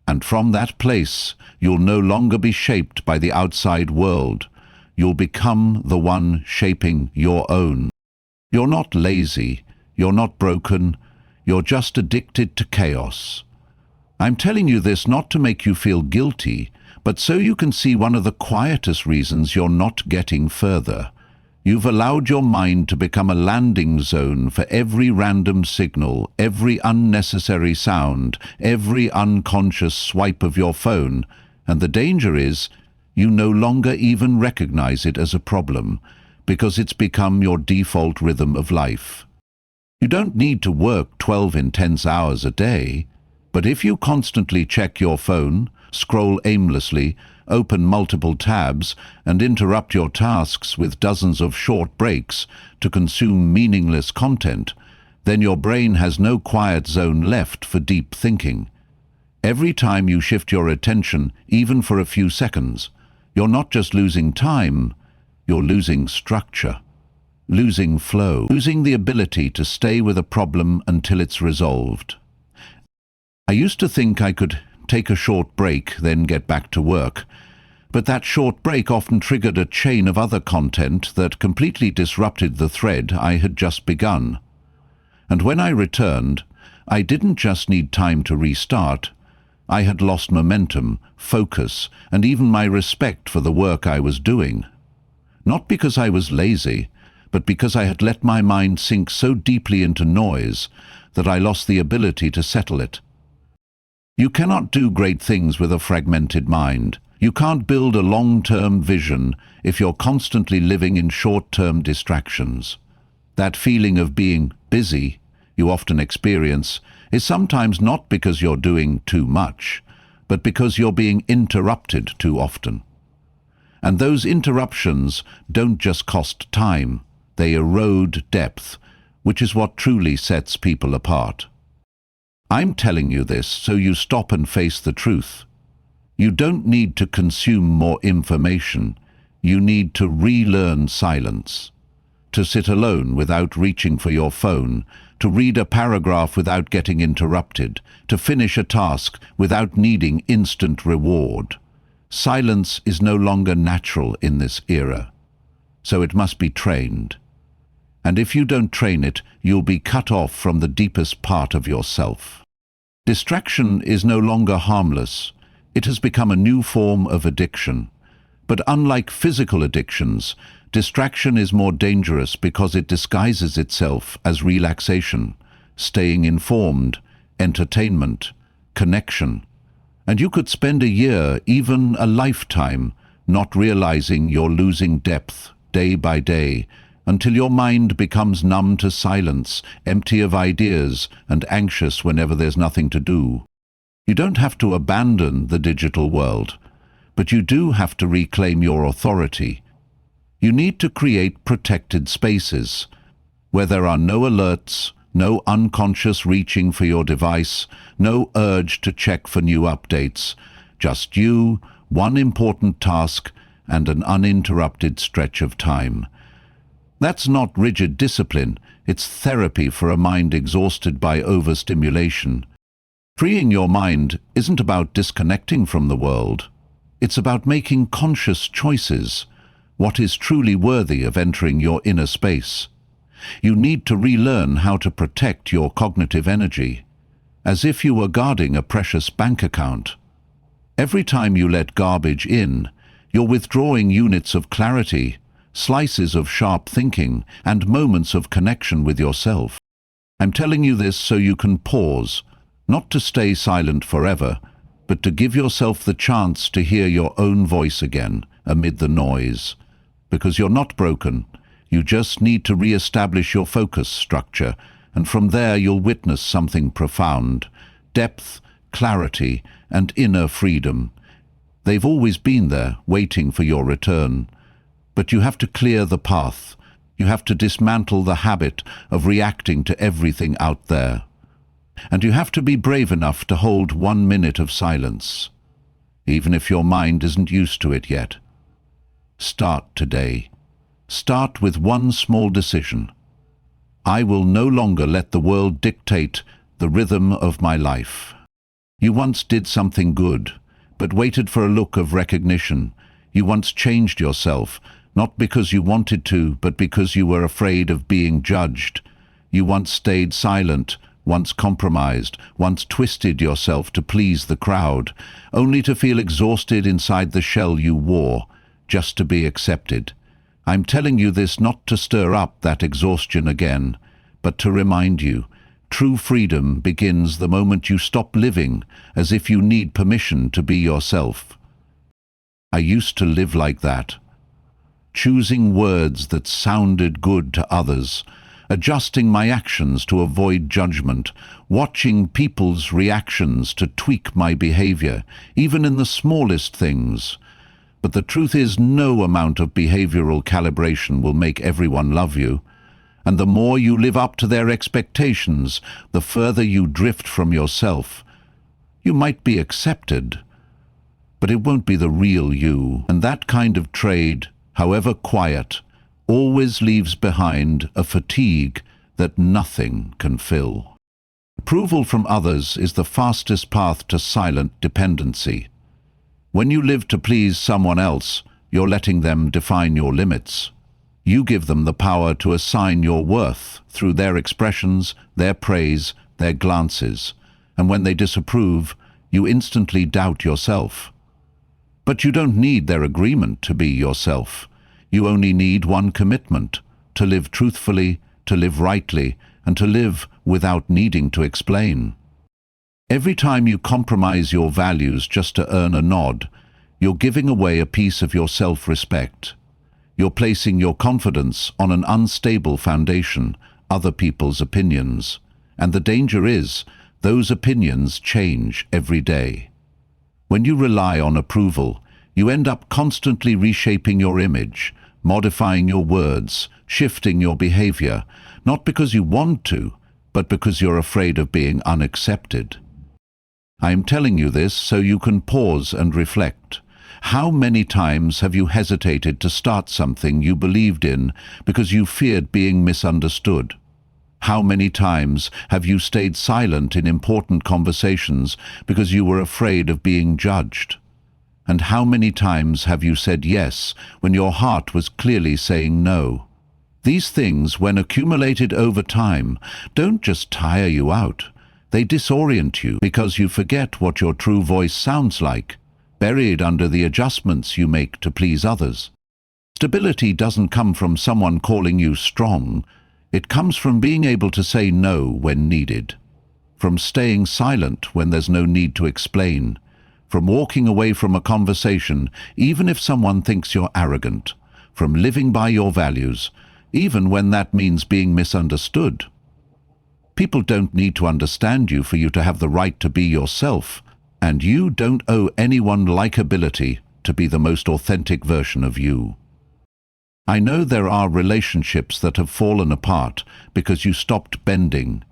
And from that place, you'll no longer be shaped by the outside world. You'll become the one shaping your own. You're not lazy, you're not broken, you're just addicted to chaos. I'm telling you this not to make you feel guilty, but so you can see one of the quietest reasons you're not getting further. You've allowed your mind to become a landing zone for every random signal, every unnecessary sound, every unconscious swipe of your phone, and the danger is you no longer even recognize it as a problem, because it's become your default rhythm of life. You don't need to work 12 intense hours a day, but if you constantly check your phone, scroll aimlessly, open multiple tabs, and interrupt your tasks with dozens of short breaks to consume meaningless content, then your brain has no quiet zone left for deep thinking. Every time you shift your attention, even for a few seconds, you're not just losing time, you're losing structure, losing flow, losing the ability to stay with a problem until it's resolved. I used to think I could take a short break, then get back to work. But that short break often triggered a chain of other content that completely disrupted the thread I had just begun. And when I returned, I didn't just need time to restart. I had lost momentum, focus, and even my respect for the work I was doing. Not because I was lazy, but because I had let my mind sink so deeply into noise that I lost the ability to settle it. You cannot do great things with a fragmented mind. You can't build a long-term vision if you're constantly living in short-term distractions. That feeling of being busy you often experience is sometimes not because you're doing too much, but because you're being interrupted too often. And those interruptions don't just cost time, they erode depth, which is what truly sets people apart. I'm telling you this so you stop and face the truth. You don't need to consume more information. You need to relearn silence. To sit alone without reaching for your phone, to read a paragraph without getting interrupted, to finish a task without needing instant reward. Silence is no longer natural in this era, so it must be trained. And if you don't train it, you'll be cut off from the deepest part of yourself. Distraction is no longer harmless. It has become a new form of addiction. But unlike physical addictions, distraction is more dangerous because it disguises itself as relaxation, staying informed, entertainment, connection. And you could spend a year, even a lifetime, not realizing you're losing depth day by day, until your mind becomes numb to silence, empty of ideas, and anxious whenever there's nothing to do. You don't have to abandon the digital world, but you do have to reclaim your authority. You need to create protected spaces, where there are no alerts, No unconscious reaching for your device, no urge to check for new updates. Just you, one important task, and an uninterrupted stretch of time. That's not rigid discipline, it's therapy for a mind exhausted by overstimulation. Freeing your mind isn't about disconnecting from the world. It's about making conscious choices, what is truly worthy of entering your inner space. You need to relearn how to protect your cognitive energy, as if you were guarding a precious bank account. Every time you let garbage in, you're withdrawing units of clarity, slices of sharp thinking, and moments of connection with yourself. I'm telling you this so you can pause, not to stay silent forever, but to give yourself the chance to hear your own voice again amid the noise. Because you're not broken, you just need to re-establish your focus structure, and from there you'll witness something profound: depth, clarity, and inner freedom. They've always been there, waiting for your return. But you have to clear the path. You have to dismantle the habit of reacting to everything out there. And you have to be brave enough to hold 1 minute of silence, even if your mind isn't used to it yet. Start today. Start with one small decision. I will no longer let the world dictate the rhythm of my life. You once did something good, but waited for a look of recognition. You once changed yourself, not because you wanted to, but because you were afraid of being judged. You once stayed silent, once compromised, once twisted yourself to please the crowd, only to feel exhausted inside the shell you wore, just to be accepted. I'm telling you this not to stir up that exhaustion again, but to remind you, true freedom begins the moment you stop living as if you need permission to be yourself. I used to live like that, choosing words that sounded good to others, adjusting my actions to avoid judgment, watching people's reactions to tweak my behavior, even in the smallest things. But the truth is, no amount of behavioral calibration will make everyone love you. And the more you live up to their expectations, the further you drift from yourself. You might be accepted, but it won't be the real you. And that kind of trade, however quiet, always leaves behind a fatigue that nothing can fill. Approval from others is the fastest path to silent dependency. When you live to please someone else, you're letting them define your limits. You give them the power to assign your worth through their expressions, their praise, their glances. And when they disapprove, you instantly doubt yourself. But you don't need their agreement to be yourself. You only need one commitment: to live truthfully, to live rightly, and to live without needing to explain. Every time you compromise your values just to earn a nod, you're giving away a piece of your self-respect. You're placing your confidence on an unstable foundation, other people's opinions. And the danger is, those opinions change every day. When you rely on approval, you end up constantly reshaping your image, modifying your words, shifting your behavior, not because you want to, but because you're afraid of being unaccepted. I am telling you this so you can pause and reflect. How many times have you hesitated to start something you believed in because you feared being misunderstood? How many times have you stayed silent in important conversations because you were afraid of being judged? And how many times have you said yes when your heart was clearly saying no? These things, when accumulated over time, don't just tire you out. They disorient you because you forget what your true voice sounds like, buried under the adjustments you make to please others. Stability doesn't come from someone calling you strong. It comes from being able to say no when needed, from staying silent when there's no need to explain, from walking away from a conversation even if someone thinks you're arrogant, from living by your values, even when that means being misunderstood. People don't need to understand you for you to have the right to be yourself, and you don't owe anyone likability to be the most authentic version of you. I know there are relationships that have fallen apart because you stopped bending,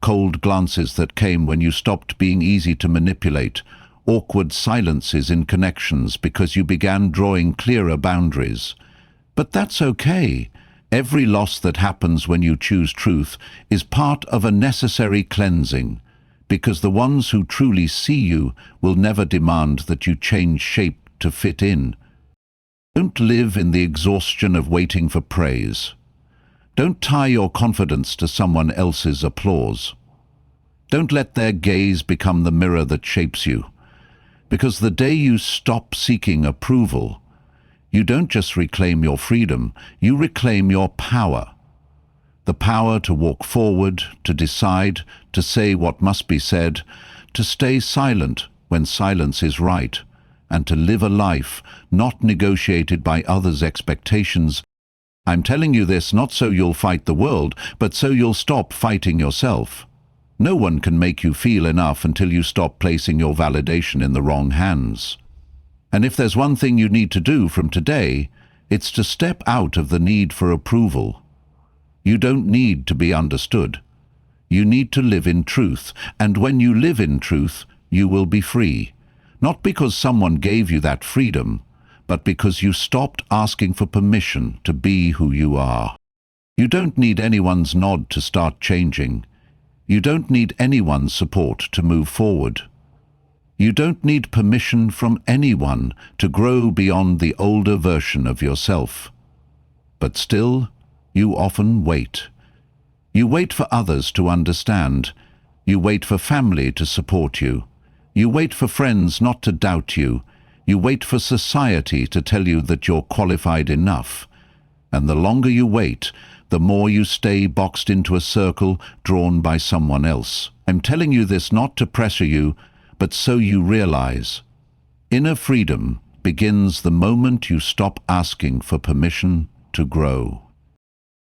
cold glances that came when you stopped being easy to manipulate, awkward silences in connections because you began drawing clearer boundaries. But that's okay. Every loss that happens when you choose truth is part of a necessary cleansing, because the ones who truly see you will never demand that you change shape to fit in. Don't live in the exhaustion of waiting for praise. Don't tie your confidence to someone else's applause. Don't let their gaze become the mirror that shapes you, because the day you stop seeking approval, you don't just reclaim your freedom, you reclaim your power. The power to walk forward, to decide, to say what must be said, to stay silent when silence is right, and to live a life not negotiated by others' expectations. I'm telling you this not so you'll fight the world, but so you'll stop fighting yourself. No one can make you feel enough until you stop placing your validation in the wrong hands. And if there's one thing you need to do from today, it's to step out of the need for approval. You don't need to be understood. You need to live in truth, and when you live in truth, you will be free. Not because someone gave you that freedom, but because you stopped asking for permission to be who you are. You don't need anyone's nod to start changing. You don't need anyone's support to move forward. You don't need permission from anyone to grow beyond the older version of yourself. But still, you often wait. You wait for others to understand. You wait for family to support you. You wait for friends not to doubt you. You wait for society to tell you that you're qualified enough. And the longer you wait, the more you stay boxed into a circle drawn by someone else. I'm telling you this not to pressure you, but so you realize. Inner freedom begins the moment you stop asking for permission to grow.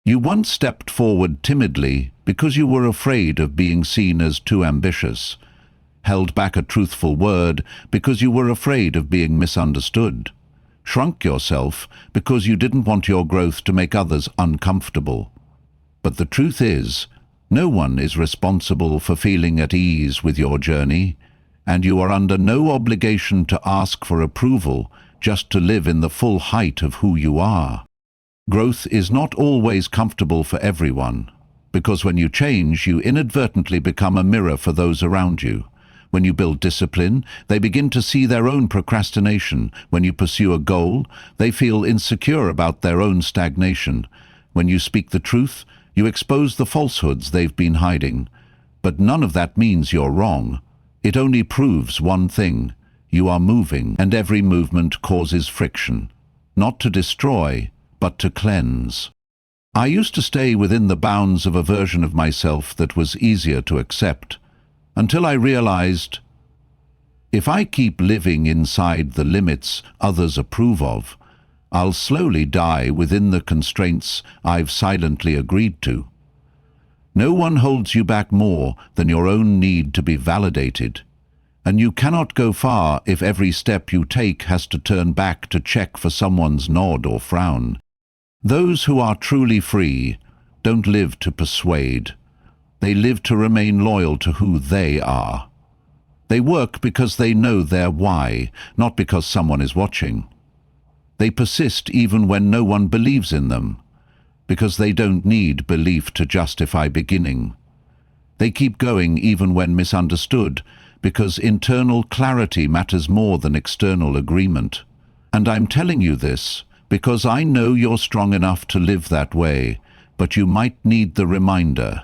You once stepped forward timidly because you were afraid of being seen as too ambitious, held back a truthful word because you were afraid of being misunderstood, shrunk yourself because you didn't want your growth to make others uncomfortable. But the truth is, no one is responsible for feeling at ease with your journey, and you are under no obligation to ask for approval just to live in the full height of who you are. Growth is not always comfortable for everyone, because when you change, you inadvertently become a mirror for those around you. When you build discipline, they begin to see their own procrastination. When you pursue a goal, they feel insecure about their own stagnation. When you speak the truth, you expose the falsehoods they've been hiding. But none of that means you're wrong. It only proves one thing: you are moving, and every movement causes friction. Not to destroy, but to cleanse. I used to stay within the bounds of a version of myself that was easier to accept, until I realized, if I keep living inside the limits others approve of, I'll slowly die within the constraints I've silently agreed to. No one holds you back more than your own need to be validated, and you cannot go far if every step you take has to turn back to check for someone's nod or frown. Those who are truly free don't live to persuade. They live to remain loyal to who they are. They work because they know their why, not because someone is watching. They persist even when no one believes in them, because they don't need belief to justify beginning. They keep going even when misunderstood, because internal clarity matters more than external agreement. And I'm telling you this because I know you're strong enough to live that way, but you might need the reminder.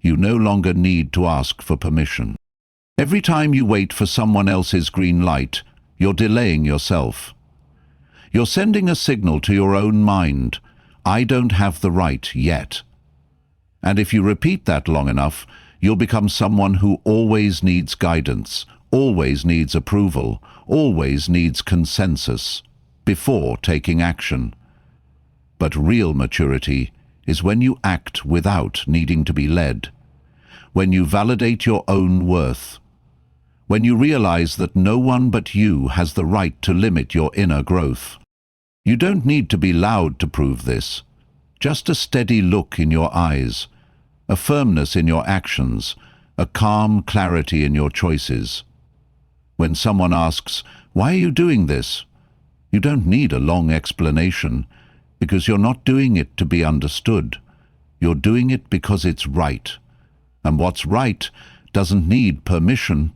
You no longer need to ask for permission. Every time you wait for someone else's green light, you're delaying yourself. You're sending a signal to your own mind: I don't have the right yet. And if you repeat that long enough, you'll become someone who always needs guidance, always needs approval, always needs consensus before taking action. But real maturity is when you act without needing to be led, when you validate your own worth, when you realize that no one but you has the right to limit your inner growth. You don't need to be loud to prove this. Just a steady look in your eyes, a firmness in your actions, a calm clarity in your choices. When someone asks, "Why are you doing this?" you don't need a long explanation, because you're not doing it to be understood. You're doing it because it's right. And what's right doesn't need permission,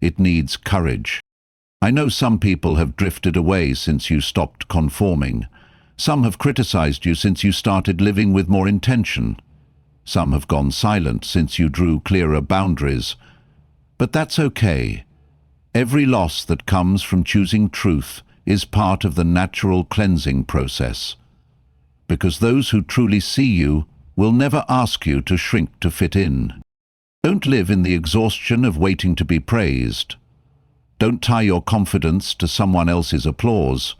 it needs courage. I know some people have drifted away since you stopped conforming. Some have criticized you since you started living with more intention. Some have gone silent since you drew clearer boundaries. But that's okay. Every loss that comes from choosing truth is part of the natural cleansing process. Because those who truly see you will never ask you to shrink to fit in. Don't live in the exhaustion of waiting to be praised. Don't tie your confidence to someone else's applause.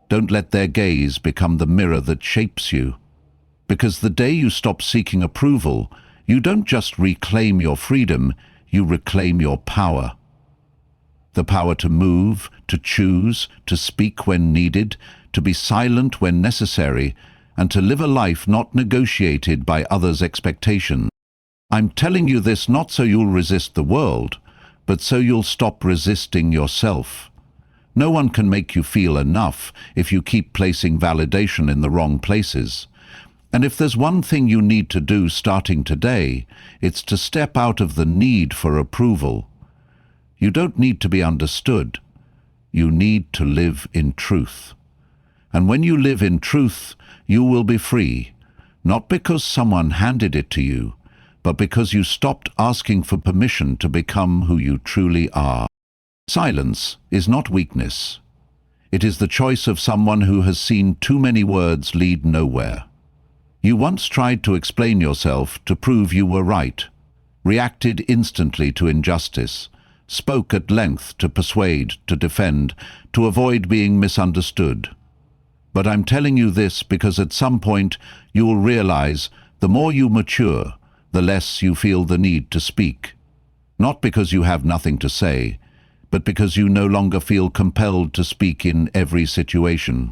Don't let their gaze become the mirror that shapes you. Because the day you stop seeking approval, you don't just reclaim your freedom, you reclaim your power. The power to move, to choose, to speak when needed, to be silent when necessary, and to live a life not negotiated by others' expectations. I'm telling you this not so you'll resist the world, but so you'll stop resisting yourself. No one can make you feel enough if you keep placing validation in the wrong places. And if there's one thing you need to do starting today, it's to step out of the need for approval. You don't need to be understood. You need to live in truth. And when you live in truth, you will be free, not because someone handed it to you, but because you stopped asking for permission to become who you truly are. Silence is not weakness. It is the choice of someone who has seen too many words lead nowhere. You once tried to explain yourself to prove you were right, reacted instantly to injustice, spoke at length to persuade, to defend, to avoid being misunderstood. But I'm telling you this because at some point you will realize the more you mature, the less you feel the need to speak. Not because you have nothing to say, but because you no longer feel compelled to speak in every situation.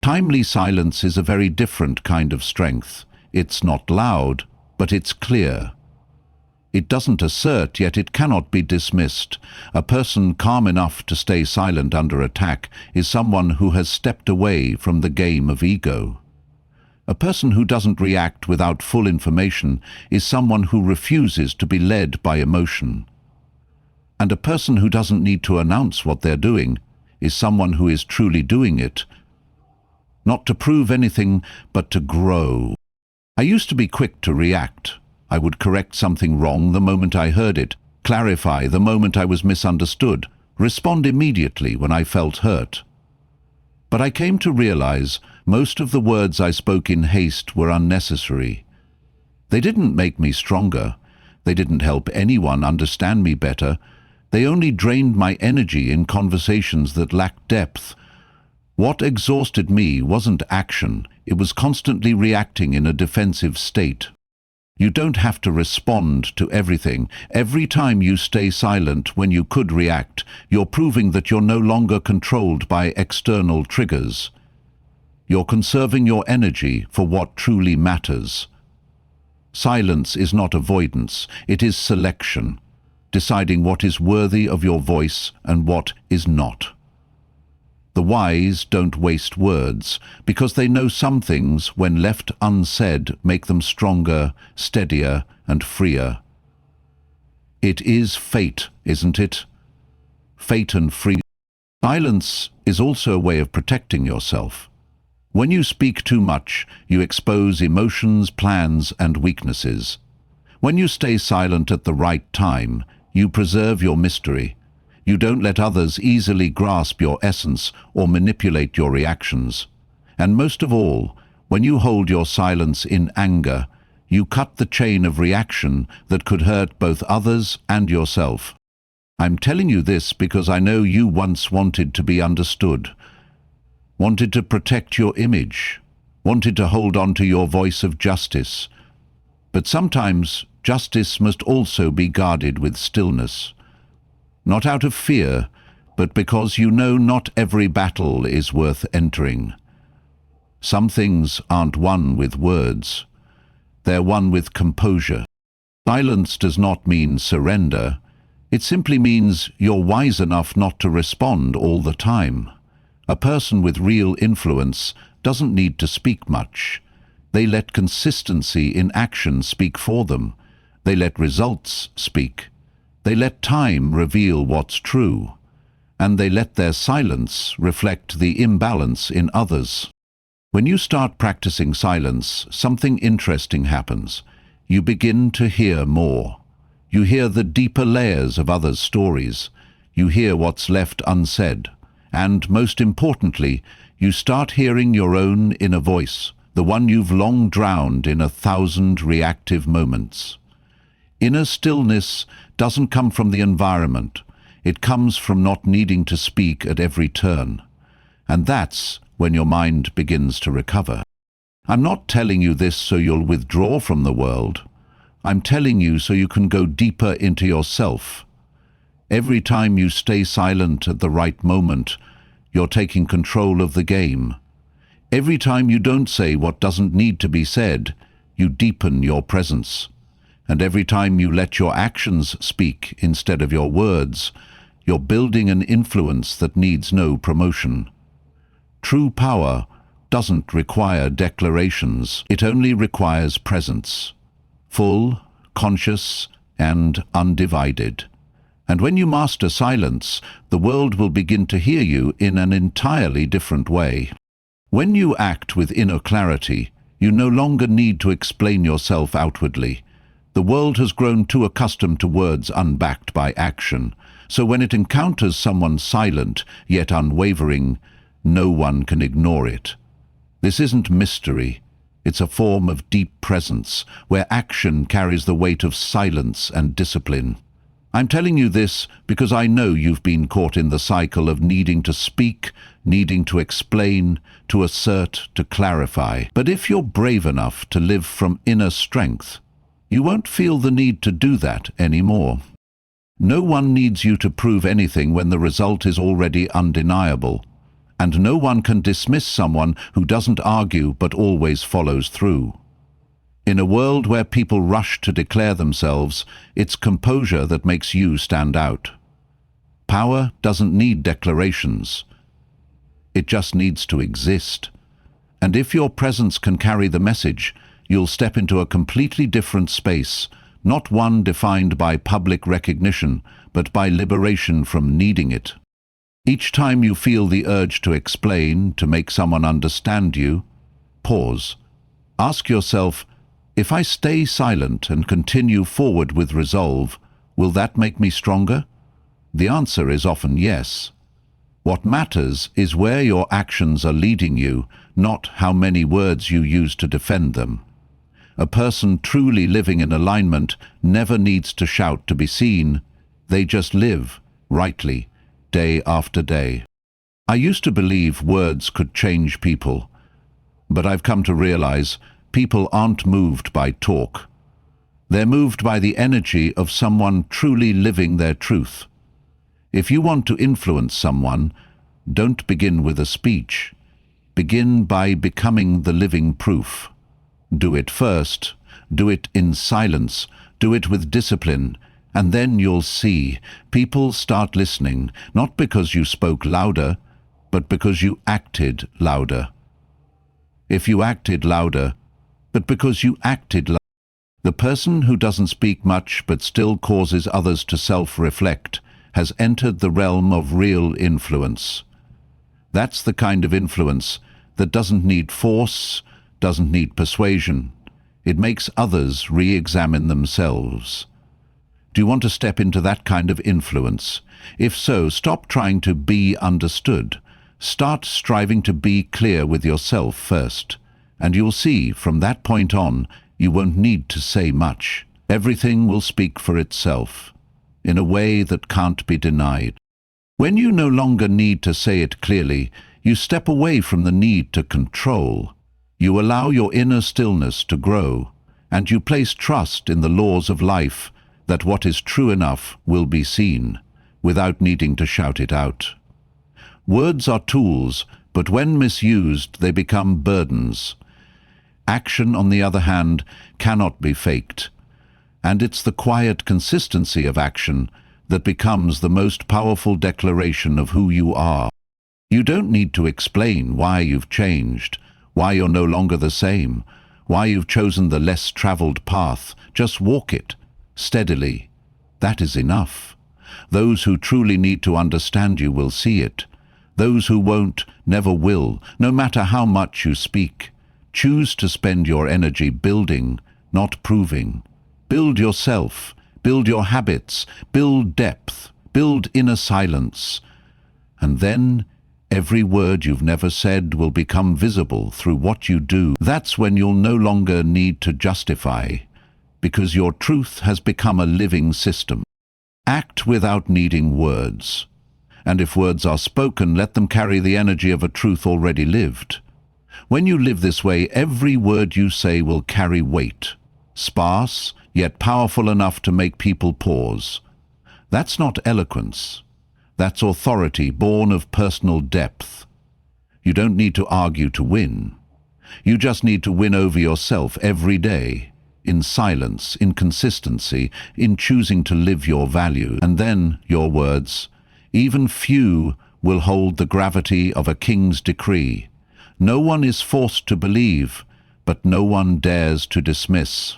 Timely silence is a very different kind of strength. It's not loud, but it's clear. It doesn't assert, yet it cannot be dismissed. A person calm enough to stay silent under attack is someone who has stepped away from the game of ego. A person who doesn't react without full information is someone who refuses to be led by emotion. And a person who doesn't need to announce what they're doing is someone who is truly doing it, not to prove anything, but to grow. I used to be quick to react. I would correct something wrong the moment I heard it, clarify the moment I was misunderstood, respond immediately when I felt hurt. But I came to realize most of the words I spoke in haste were unnecessary. They didn't make me stronger. They didn't help anyone understand me better. They only drained my energy in conversations that lacked depth. What exhausted me wasn't action, it was constantly reacting in a defensive state. You don't have to respond to everything. Every time you stay silent when you could react, you're proving that you're no longer controlled by external triggers. You're conserving your energy for what truly matters. Silence is not avoidance, it is selection, deciding what is worthy of your voice and what is not. The wise don't waste words, because they know some things, when left unsaid, make them stronger, steadier, and freer. It is fate, isn't it? Fate and free. Silence is also a way of protecting yourself. When you speak too much, you expose emotions, plans, and weaknesses. When you stay silent at the right time, you preserve your mystery. You don't let others easily grasp your essence or manipulate your reactions. And most of all, when you hold your silence in anger, you cut the chain of reaction that could hurt both others and yourself. I'm telling you this because I know you once wanted to be understood, wanted to protect your image, wanted to hold on to your voice of justice. But sometimes justice must also be guarded with stillness. Not out of fear, but because you know not every battle is worth entering. Some things aren't won with words. They're won with composure. Silence does not mean surrender. It simply means you're wise enough not to respond all the time. A person with real influence doesn't need to speak much. They let consistency in action speak for them. They let results speak. They let time reveal what's true. And they let their silence reflect the imbalance in others. When you start practicing silence, something interesting happens. You begin to hear more. You hear the deeper layers of others' stories. You hear what's left unsaid. And, most importantly, you start hearing your own inner voice, the one you've long drowned in 1,000 reactive moments. Inner stillness doesn't come from the environment. It comes from not needing to speak at every turn. And that's when your mind begins to recover. I'm not telling you this so you'll withdraw from the world. I'm telling you so you can go deeper into yourself. Every time you stay silent at the right moment, you're taking control of the game. Every time you don't say what doesn't need to be said, you deepen your presence. And every time you let your actions speak instead of your words, you're building an influence that needs no promotion. True power doesn't require declarations. It only requires presence. Full, conscious, and undivided. And when you master silence, the world will begin to hear you in an entirely different way. When you act with inner clarity, you no longer need to explain yourself outwardly. The world has grown too accustomed to words unbacked by action, so when it encounters someone silent yet unwavering, no one can ignore it. This isn't mystery. It's a form of deep presence, where action carries the weight of silence and discipline. I'm telling you this because I know you've been caught in the cycle of needing to speak, needing to explain, to assert, to clarify. But if you're brave enough to live from inner strength, you won't feel the need to do that anymore. No one needs you to prove anything when the result is already undeniable. And no one can dismiss someone who doesn't argue but always follows through. In a world where people rush to declare themselves, it's composure that makes you stand out. Power doesn't need declarations. It just needs to exist. And if your presence can carry the message, you'll step into a completely different space, not one defined by public recognition, but by liberation from needing it. Each time you feel the urge to explain, to make someone understand you, pause. Ask yourself, if I stay silent and continue forward with resolve, will that make me stronger? The answer is often yes. What matters is where your actions are leading you, not how many words you use to defend them. A person truly living in alignment never needs to shout to be seen. They just live, rightly, day after day. I used to believe words could change people, but I've come to realize people aren't moved by talk. They're moved by the energy of someone truly living their truth. If you want to influence someone, don't begin with a speech. Begin by becoming the living proof. Do it first, do it in silence, do it with discipline, and then you'll see people start listening, not because you spoke louder, but because you acted louder. If you acted louder, but because you acted louder, the person who doesn't speak much but still causes others to self-reflect has entered the realm of real influence. That's the kind of influence that doesn't need force, doesn't need persuasion. It makes others re-examine themselves. Do you want to step into that kind of influence? If so, stop trying to be understood. Start striving to be clear with yourself first. And you'll see, from that point on, you won't need to say much. Everything will speak for itself, in a way that can't be denied. When you no longer need to say it clearly, you step away from the need to control. You allow your inner stillness to grow, and you place trust in the laws of life that what is true enough will be seen, without needing to shout it out. Words are tools, but when misused, they become burdens. Action, on the other hand, cannot be faked, and it's the quiet consistency of action that becomes the most powerful declaration of who you are. You don't need to explain why you've changed, why you're no longer the same, why you've chosen the less traveled path. Just walk it, steadily. That is enough. Those who truly need to understand you will see it. Those who won't never will, no matter how much you speak. Choose to spend your energy building, not proving. Build yourself, build your habits, build depth, build inner silence. And then every word you've never said will become visible through what you do. That's when you'll no longer need to justify, because your truth has become a living system. Act without needing words. And if words are spoken, let them carry the energy of a truth already lived. When you live this way, every word you say will carry weight. Sparse, yet powerful enough to make people pause. That's not eloquence. That's authority born of personal depth. You don't need to argue to win. You just need to win over yourself every day, in silence, in consistency, in choosing to live your value. And then your words, even few, will hold the gravity of a king's decree. No one is forced to believe, but no one dares to dismiss.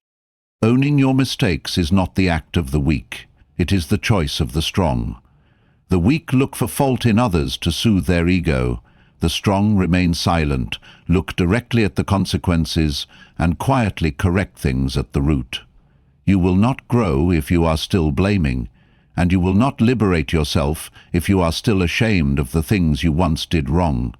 Owning your mistakes is not the act of the weak. It is the choice of the strong. The weak look for fault in others to soothe their ego. The strong remain silent, look directly at the consequences, and quietly correct things at the root. You will not grow if you are still blaming, and you will not liberate yourself if you are still ashamed of the things you once did wrong.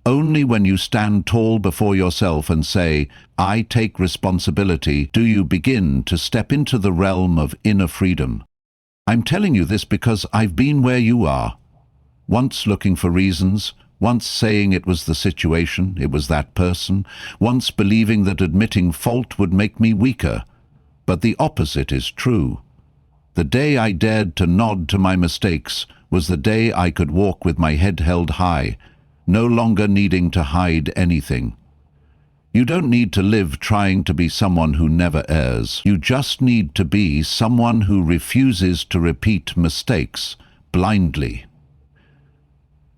Only when you stand tall before yourself and say, "I take responsibility," do you begin to step into the realm of inner freedom. I'm telling you this because I've been where you are. Once looking for reasons, once saying it was the situation, it was that person, once believing that admitting fault would make me weaker. But the opposite is true. The day I dared to nod to my mistakes was the day I could walk with my head held high, no longer needing to hide anything. You don't need to live trying to be someone who never errs. You just need to be someone who refuses to repeat mistakes blindly.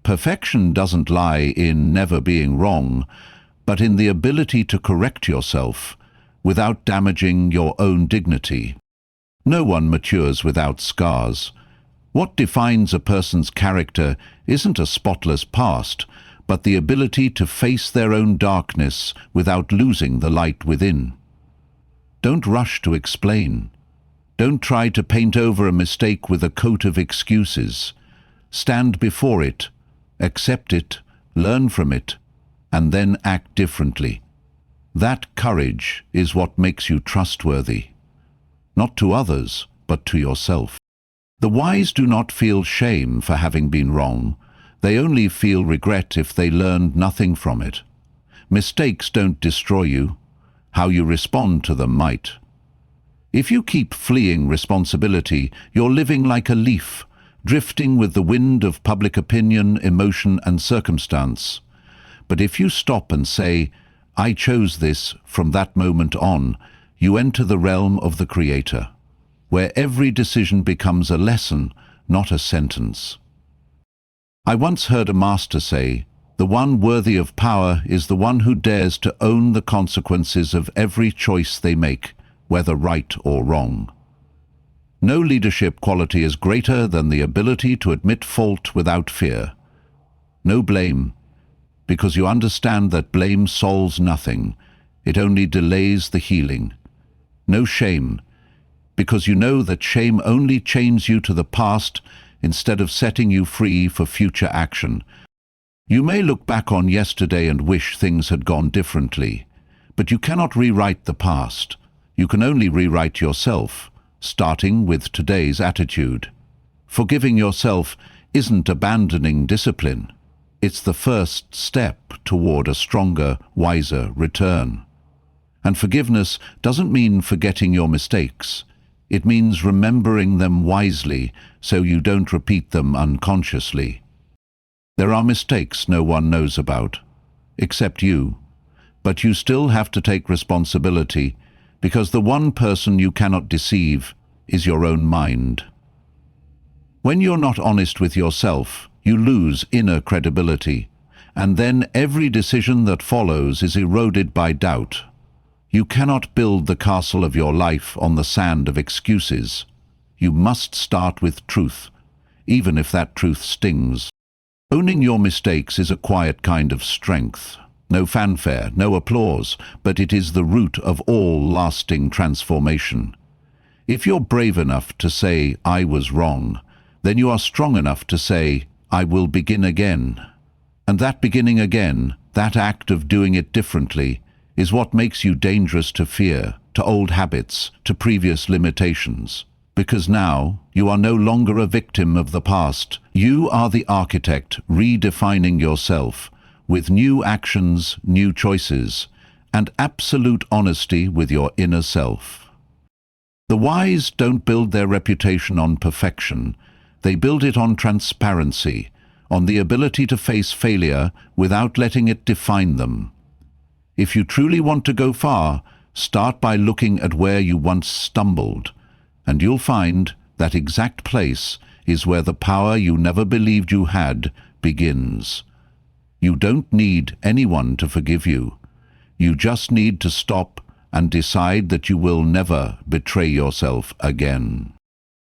Perfection doesn't lie in never being wrong, but in the ability to correct yourself without damaging your own dignity. No one matures without scars. What defines a person's character isn't a spotless past, but the ability to face their own darkness without losing the light within. Don't rush to explain. Don't try to paint over a mistake with a coat of excuses. Stand before it, accept it, learn from it, and then act differently. That courage is what makes you trustworthy. Not to others, but to yourself. The wise do not feel shame for having been wrong. They only feel regret if they learned nothing from it. Mistakes don't destroy you. How you respond to them might. If you keep fleeing responsibility, you're living like a leaf, drifting with the wind of public opinion, emotion, and circumstance. But if you stop and say, "I chose this," from that moment on, you enter the realm of the Creator, where every decision becomes a lesson, not a sentence. I once heard a master say, "The one worthy of power is the one who dares to own the consequences of every choice they make, whether right or wrong." No leadership quality is greater than the ability to admit fault without fear. No blame, because you understand that blame solves nothing. It only delays the healing. No shame, because you know that shame only chains you to the past instead of setting you free for future action. You may look back on yesterday and wish things had gone differently, but you cannot rewrite the past. You can only rewrite yourself, starting with today's attitude. Forgiving yourself isn't abandoning discipline. It's the first step toward a stronger, wiser return. And forgiveness doesn't mean forgetting your mistakes. It means remembering them wisely so you don't repeat them unconsciously. There are mistakes no one knows about, except you. But you still have to take responsibility, because the one person you cannot deceive is your own mind. When you're not honest with yourself, you lose inner credibility, and then every decision that follows is eroded by doubt. You cannot build the castle of your life on the sand of excuses. You must start with truth, even if that truth stings. Owning your mistakes is a quiet kind of strength. No fanfare, no applause, but it is the root of all lasting transformation. If you're brave enough to say, "I was wrong," then you are strong enough to say, "I will begin again." And that beginning again, that act of doing it differently, is what makes you dangerous to fear, to old habits, to previous limitations. Because now, you are no longer a victim of the past. You are the architect redefining yourself, with new actions, new choices, and absolute honesty with your inner self. The wise don't build their reputation on perfection. They build it on transparency, on the ability to face failure without letting it define them. If you truly want to go far, start by looking at where you once stumbled, and you'll find that exact place is where the power you never believed you had begins. You don't need anyone to forgive you. You just need to stop and decide that you will never betray yourself again.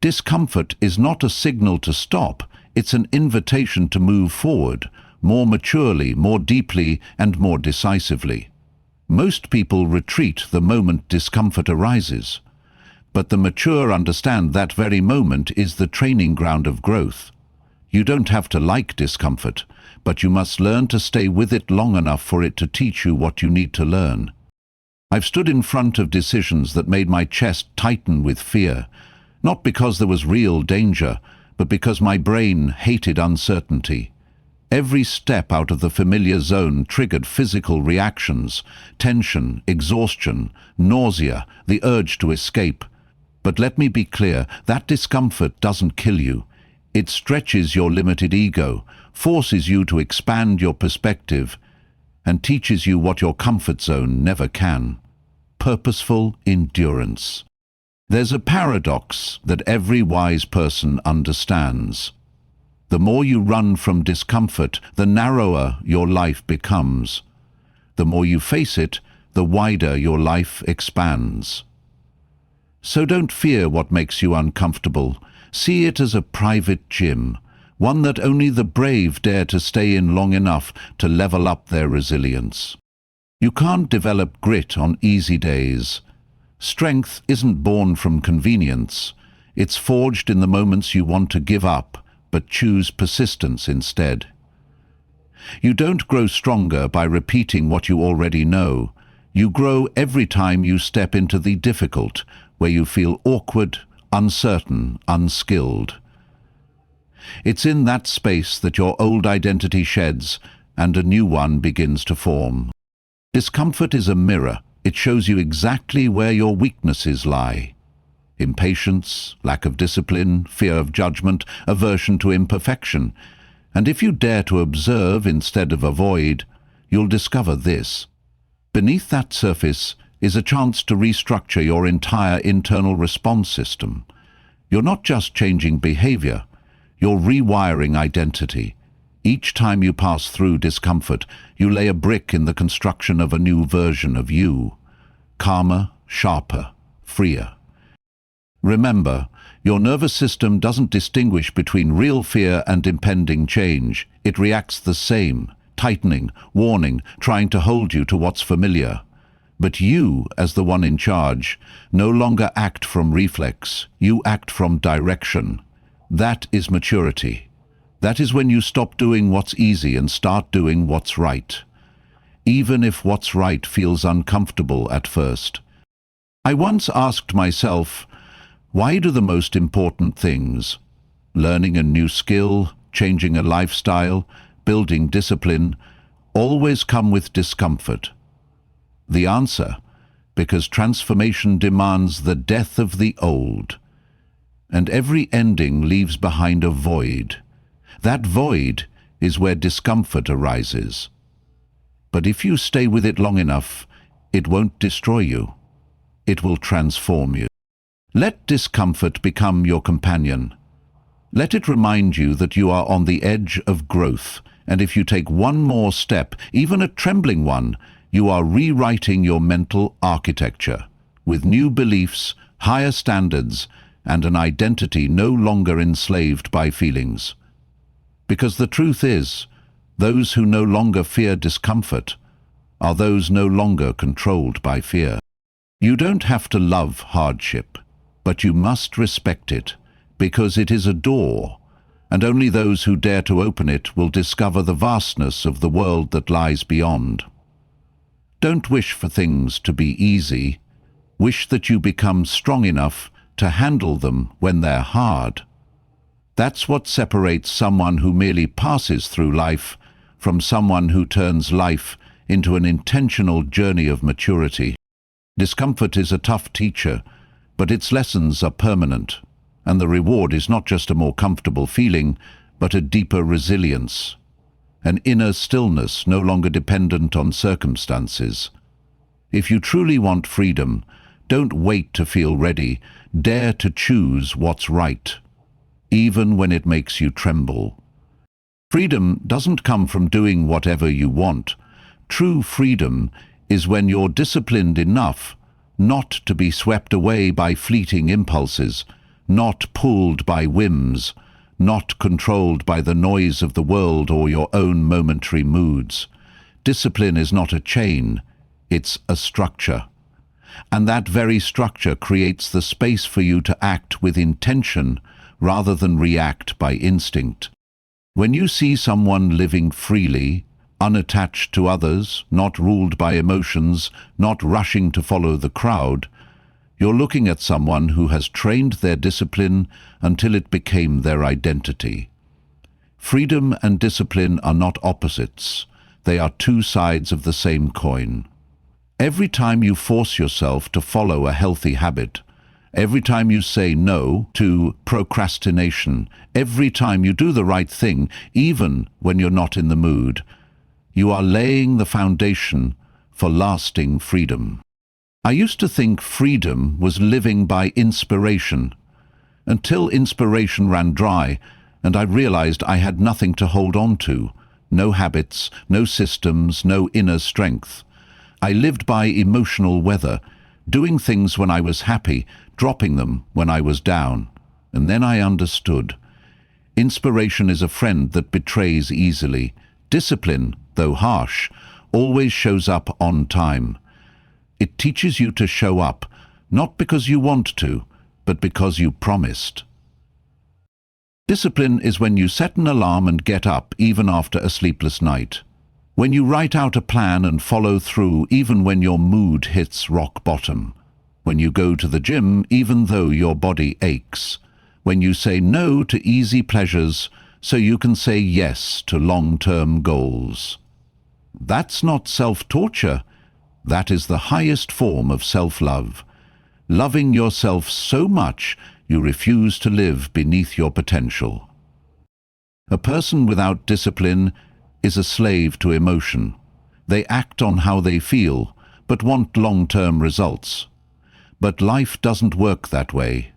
Discomfort is not a signal to stop, it's an invitation to move forward, more maturely, more deeply, and more decisively. Most people retreat the moment discomfort arises, but the mature understand that very moment is the training ground of growth. You don't have to like discomfort, but you must learn to stay with it long enough for it to teach you what you need to learn. I've stood in front of decisions that made my chest tighten with fear, not because there was real danger, but because my brain hated uncertainty. Every step out of the familiar zone triggered physical reactions, tension, exhaustion, nausea, the urge to escape. But let me be clear, that discomfort doesn't kill you. It stretches your limited ego, forces you to expand your perspective, and teaches you what your comfort zone never can: purposeful endurance. There's a paradox that every wise person understands. The more you run from discomfort, the narrower your life becomes. The more you face it, the wider your life expands. So don't fear what makes you uncomfortable. See it as a private gym, one that only the brave dare to stay in long enough to level up their resilience. You can't develop grit on easy days. Strength isn't born from convenience. It's forged in the moments you want to give up, but choose persistence instead. You don't grow stronger by repeating what you already know. You grow every time you step into the difficult, where you feel awkward, uncertain, unskilled. It's in that space that your old identity sheds and a new one begins to form. Discomfort is a mirror. It shows you exactly where your weaknesses lie. Impatience, lack of discipline, fear of judgment, aversion to imperfection. And if you dare to observe instead of avoid, you'll discover this: beneath that surface is a chance to restructure your entire internal response system. You're not just changing behavior, you're rewiring identity. Each time you pass through discomfort, you lay a brick in the construction of a new version of you, calmer, sharper, freer. Remember, your nervous system doesn't distinguish between real fear and impending change. It reacts the same, tightening, warning, trying to hold you to what's familiar. But you, as the one in charge, no longer act from reflex. You act from direction. That is maturity. That is when you stop doing what's easy and start doing what's right, even if what's right feels uncomfortable at first. I once asked myself, why do the most important things, learning a new skill, changing a lifestyle, building discipline, always come with discomfort? The answer: because transformation demands the death of the old, and every ending leaves behind a void. That void is where discomfort arises. But if you stay with it long enough, it won't destroy you. It will transform you. Let discomfort become your companion. Let it remind you that you are on the edge of growth, and if you take one more step, even a trembling one, you are rewriting your mental architecture with new beliefs, higher standards, and an identity no longer enslaved by feelings. Because the truth is, those who no longer fear discomfort are those no longer controlled by fear. You don't have to love hardship, but you must respect it, because it is a door, and only those who dare to open it will discover the vastness of the world that lies beyond. Don't wish for things to be easy. Wish that you become strong enough to handle them when they're hard. That's what separates someone who merely passes through life from someone who turns life into an intentional journey of maturity. Discomfort is a tough teacher, but its lessons are permanent, and the reward is not just a more comfortable feeling, but a deeper resilience, an inner stillness no longer dependent on circumstances. If you truly want freedom, don't wait to feel ready. Dare to choose what's right, even when it makes you tremble. Freedom doesn't come from doing whatever you want. True freedom is when you're disciplined enough not to be swept away by fleeting impulses, not pulled by whims, not controlled by the noise of the world or your own momentary moods. Discipline is not a chain, it's a structure. And that very structure creates the space for you to act with intention rather than react by instinct. When you see someone living freely, unattached to others, not ruled by emotions, not rushing to follow the crowd, you're looking at someone who has trained their discipline until it became their identity. Freedom and discipline are not opposites. They are two sides of the same coin. Every time you force yourself to follow a healthy habit, every time you say no to procrastination, every time you do the right thing, even when you're not in the mood, you are laying the foundation for lasting freedom. I used to think freedom was living by inspiration, until inspiration ran dry and I realized I had nothing to hold on to, no habits, no systems, no inner strength. I lived by emotional weather, doing things when I was happy, dropping them when I was down. And then I understood. Inspiration is a friend that betrays easily. Discipline, though harsh, always shows up on time. It teaches you to show up, not because you want to, but because you promised. Discipline is when you set an alarm and get up even after a sleepless night. When you write out a plan and follow through even when your mood hits rock bottom. When you go to the gym even though your body aches. When you say no to easy pleasures so you can say yes to long-term goals. That's not self-torture. That is the highest form of self-love. Loving yourself so much you refuse to live beneath your potential. A person without discipline is a slave to emotion. They act on how they feel, but want long-term results. But life doesn't work that way.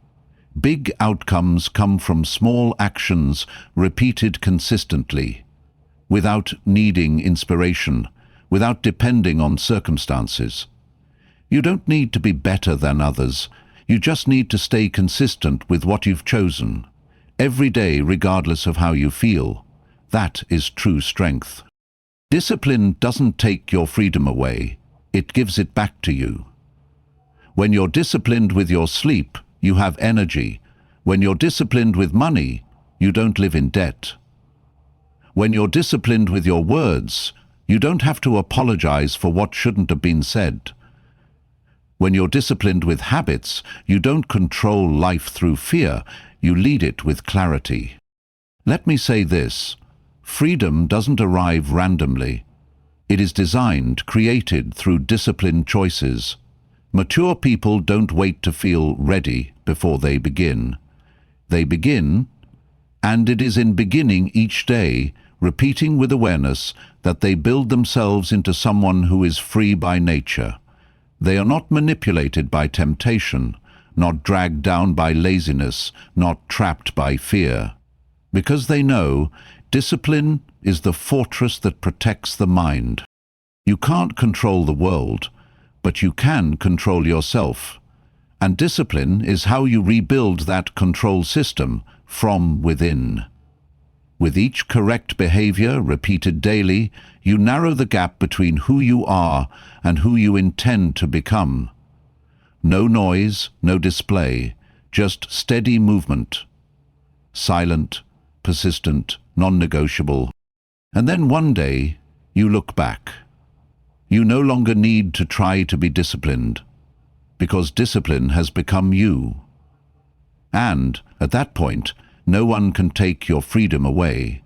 Big outcomes come from small actions repeated consistently, without needing inspiration, without depending on circumstances. You don't need to be better than others. You just need to stay consistent with what you've chosen, every day regardless of how you feel. That is true strength. Discipline doesn't take your freedom away. It gives it back to you. When you're disciplined with your sleep, you have energy. When you're disciplined with money, you don't live in debt. When you're disciplined with your words, you don't have to apologize for what shouldn't have been said. When you're disciplined with habits, you don't control life through fear, you lead it with clarity. Let me say this. Freedom doesn't arrive randomly. It is designed, created through disciplined choices. Mature people don't wait to feel ready before they begin. They begin, and it is in beginning each day repeating with awareness that they build themselves into someone who is free by nature. They are not manipulated by temptation, not dragged down by laziness, not trapped by fear. Because they know discipline is the fortress that protects the mind. You can't control the world, but you can control yourself. And discipline is how you rebuild that control system from within. With each correct behavior repeated daily, you narrow the gap between who you are and who you intend to become. No noise, no display, just steady movement. Silent, persistent, non-negotiable. And then one day, you look back. You no longer need to try to be disciplined, because discipline has become you. And, at that point, no one can take your freedom away,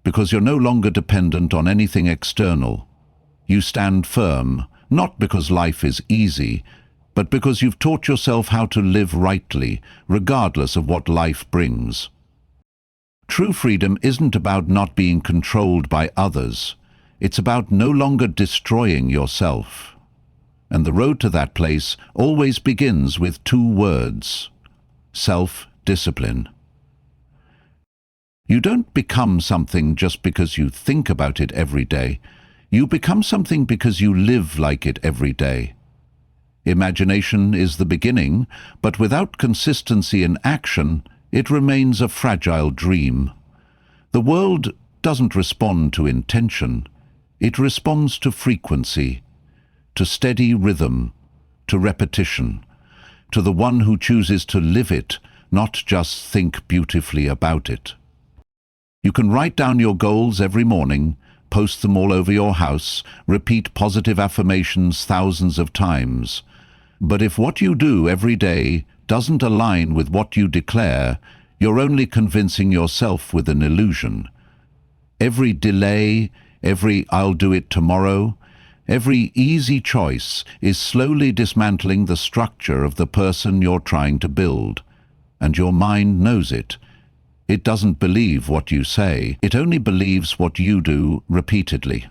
because you're no longer dependent on anything external. You stand firm, not because life is easy, but because you've taught yourself how to live rightly, regardless of what life brings. True freedom isn't about not being controlled by others. It's about no longer destroying yourself. And the road to that place always begins with two words: self-discipline. You don't become something just because you think about it every day. You become something because you live like it every day. Imagination is the beginning, but without consistency in action, it remains a fragile dream. The world doesn't respond to intention. It responds to frequency, to steady rhythm, to repetition, to the one who chooses to live it, not just think beautifully about it. You can write down your goals every morning, post them all over your house, repeat positive affirmations thousands of times. But if what you do every day doesn't align with what you declare, you're only convincing yourself with an illusion. Every delay, every "I'll do it tomorrow," every easy choice is slowly dismantling the structure of the person you're trying to build. And your mind knows it. It doesn't believe what you say. It only believes what you do repeatedly.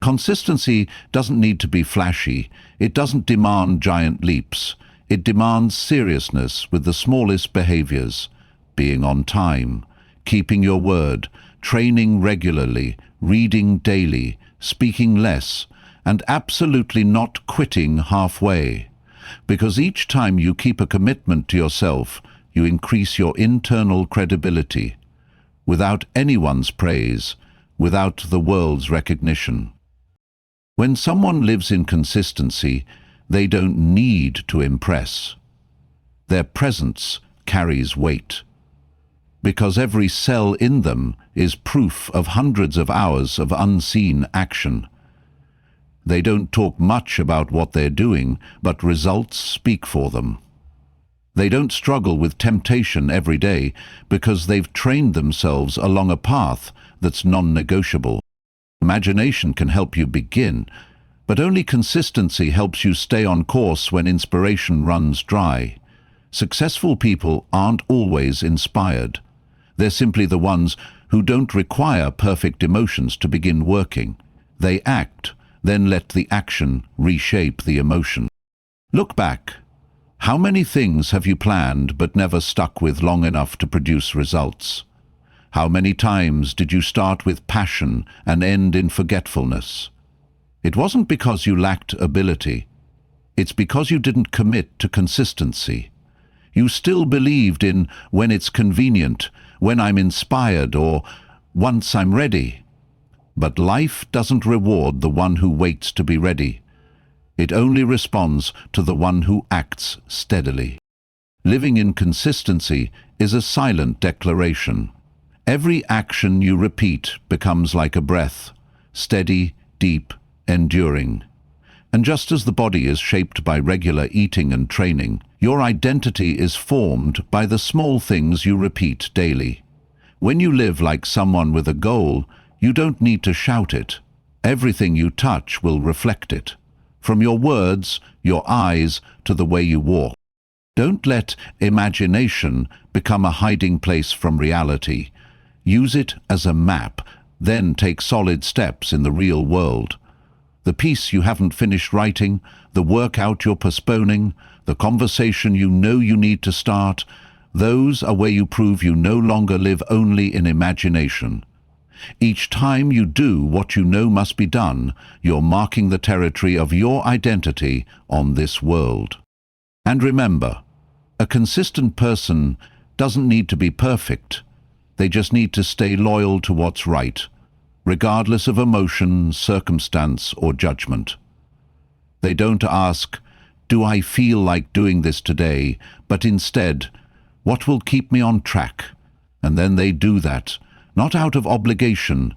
Consistency doesn't need to be flashy. It doesn't demand giant leaps. It demands seriousness with the smallest behaviors. Being on time, keeping your word, training regularly, reading daily, speaking less, and absolutely not quitting halfway. Because each time you keep a commitment to yourself, you increase your internal credibility, without anyone's praise, without the world's recognition. When someone lives in consistency, they don't need to impress. Their presence carries weight, because every cell in them is proof of hundreds of hours of unseen action. They don't talk much about what they're doing, but results speak for them. They don't struggle with temptation every day because they've trained themselves along a path that's non-negotiable. Imagination can help you begin, but only consistency helps you stay on course when inspiration runs dry. Successful people aren't always inspired. They're simply the ones who don't require perfect emotions to begin working. They act, then let the action reshape the emotion. Look back. How many things have you planned but never stuck with long enough to produce results? How many times did you start with passion and end in forgetfulness? It wasn't because you lacked ability. It's because you didn't commit to consistency. You still believed in when it's convenient, when I'm inspired, or once I'm ready. But life doesn't reward the one who waits to be ready. It only responds to the one who acts steadily. Living in consistency is a silent declaration. Every action you repeat becomes like a breath, steady, deep, enduring. And just as the body is shaped by regular eating and training, your identity is formed by the small things you repeat daily. When you live like someone with a goal, you don't need to shout it. Everything you touch will reflect it, from your words, your eyes, to the way you walk. Don't let imagination become a hiding place from reality. Use it as a map, Then take solid steps in the real world. The piece you haven't finished writing, the workout you're postponing, the conversation you know you need to start, those are where you prove you no longer live only in imagination. Each time you do what you know must be done, you're marking the territory of your identity on this world. And remember, a consistent person doesn't need to be perfect. They just need to stay loyal to what's right, regardless of emotion, circumstance, or judgment. They don't ask, "Do I feel like doing this today?" but instead, "What will keep me on track?" And then they do that, not out of obligation,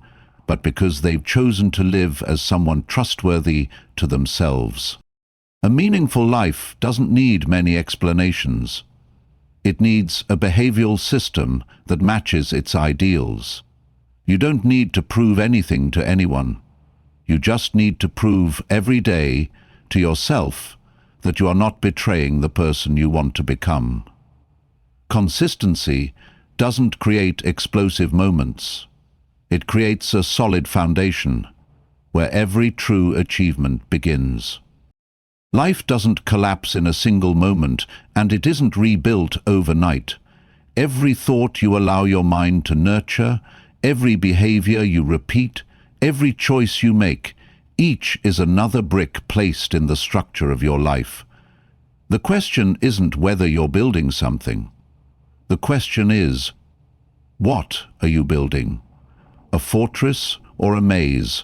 but because they've chosen to live as someone trustworthy to themselves. A meaningful life doesn't need many explanations. It needs a behavioral system that matches its ideals. You don't need to prove anything to anyone. You just need to prove every day to yourself that you are not betraying the person you want to become. Consistency doesn't create explosive moments. It creates a solid foundation where every true achievement begins. Life doesn't collapse in a single moment, and it isn't rebuilt overnight. Every thought you allow your mind to nurture, every behavior you repeat, every choice you make, each is another brick placed in the structure of your life. The question isn't whether you're building something. The question is, what are you building? A fortress or a maze?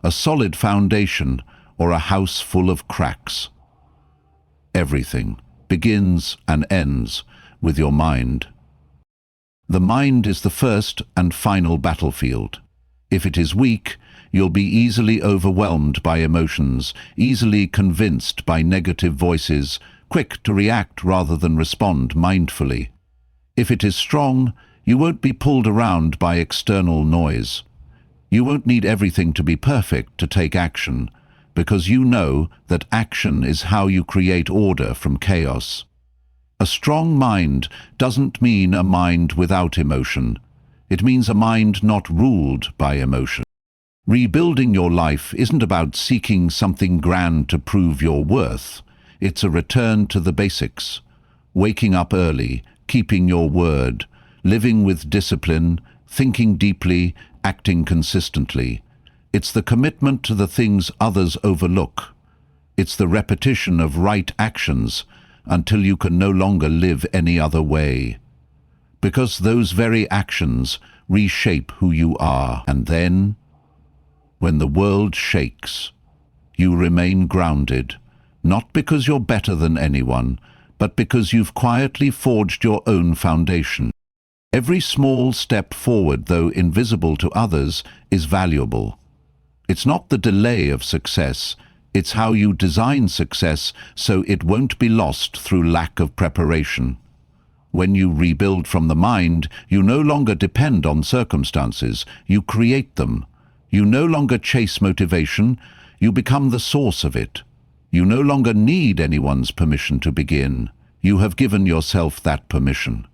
A solid foundation or a house full of cracks? Everything begins and ends with your mind. The mind is the first and final battlefield. If it is weak, you'll be easily overwhelmed by emotions, easily convinced by negative voices, quick to react rather than respond mindfully. If it is strong, you won't be pulled around by external noise. You won't need everything to be perfect to take action, because you know that action is how you create order from chaos. A strong mind doesn't mean a mind without emotion. It means a mind not ruled by emotion. Rebuilding your life isn't about seeking something grand to prove your worth. It's a return to the basics. Waking up early, keeping your word, living with discipline, thinking deeply, acting consistently. It's the commitment to the things others overlook. It's the repetition of right actions until you can no longer live any other way. Because those very actions reshape who you are. And then, when the world shakes, you remain grounded, not because you're better than anyone, but because you've quietly forged your own foundation. Every small step forward, though invisible to others, is valuable. It's not the delay of success, it's how you design success so it won't be lost through lack of preparation. When you rebuild from the mind, you no longer depend on circumstances, you create them. You no longer chase motivation, you become the source of it. You no longer need anyone's permission to begin. You have given yourself that permission.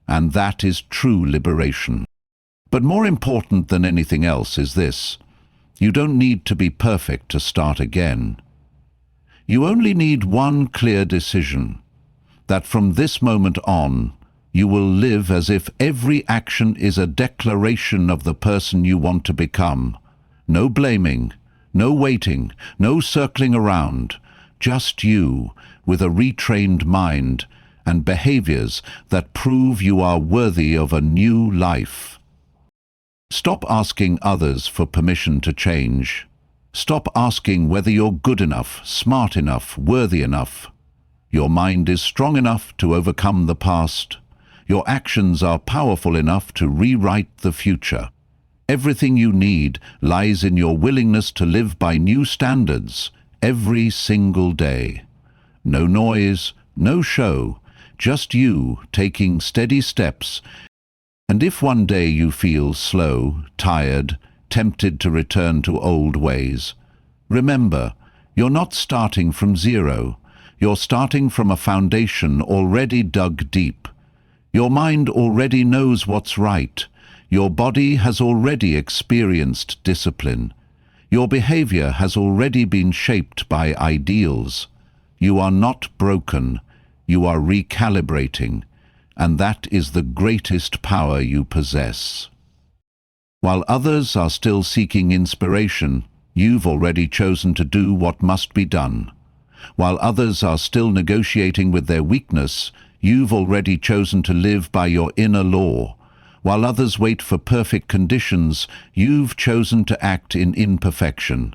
And that is true liberation. But more important than anything else is this: you don't need to be perfect to start again. You only need one clear decision, that from this moment on, you will live as if every action is a declaration of the person you want to become. No blaming, no waiting, no circling around, just you with a retrained mind and behaviors that prove you are worthy of a new life. Stop asking others for permission to change. Stop asking whether you're good enough, smart enough, worthy enough. Your mind is strong enough to overcome the past. Your actions are powerful enough to rewrite the future. Everything you need lies in your willingness to live by new standards every single day. No noise, no show, just you taking steady steps. And if one day you feel slow, tired, tempted to return to old ways, remember, you're not starting from zero. You're starting from a foundation already dug deep. Your mind already knows what's right. Your body has already experienced discipline. Your behavior has already been shaped by ideals. You are not broken. You are recalibrating, and that is the greatest power you possess. While others are still seeking inspiration, you've already chosen to do what must be done. While others are still negotiating with their weakness, you've already chosen to live by your inner law. While others wait for perfect conditions, you've chosen to act in imperfection.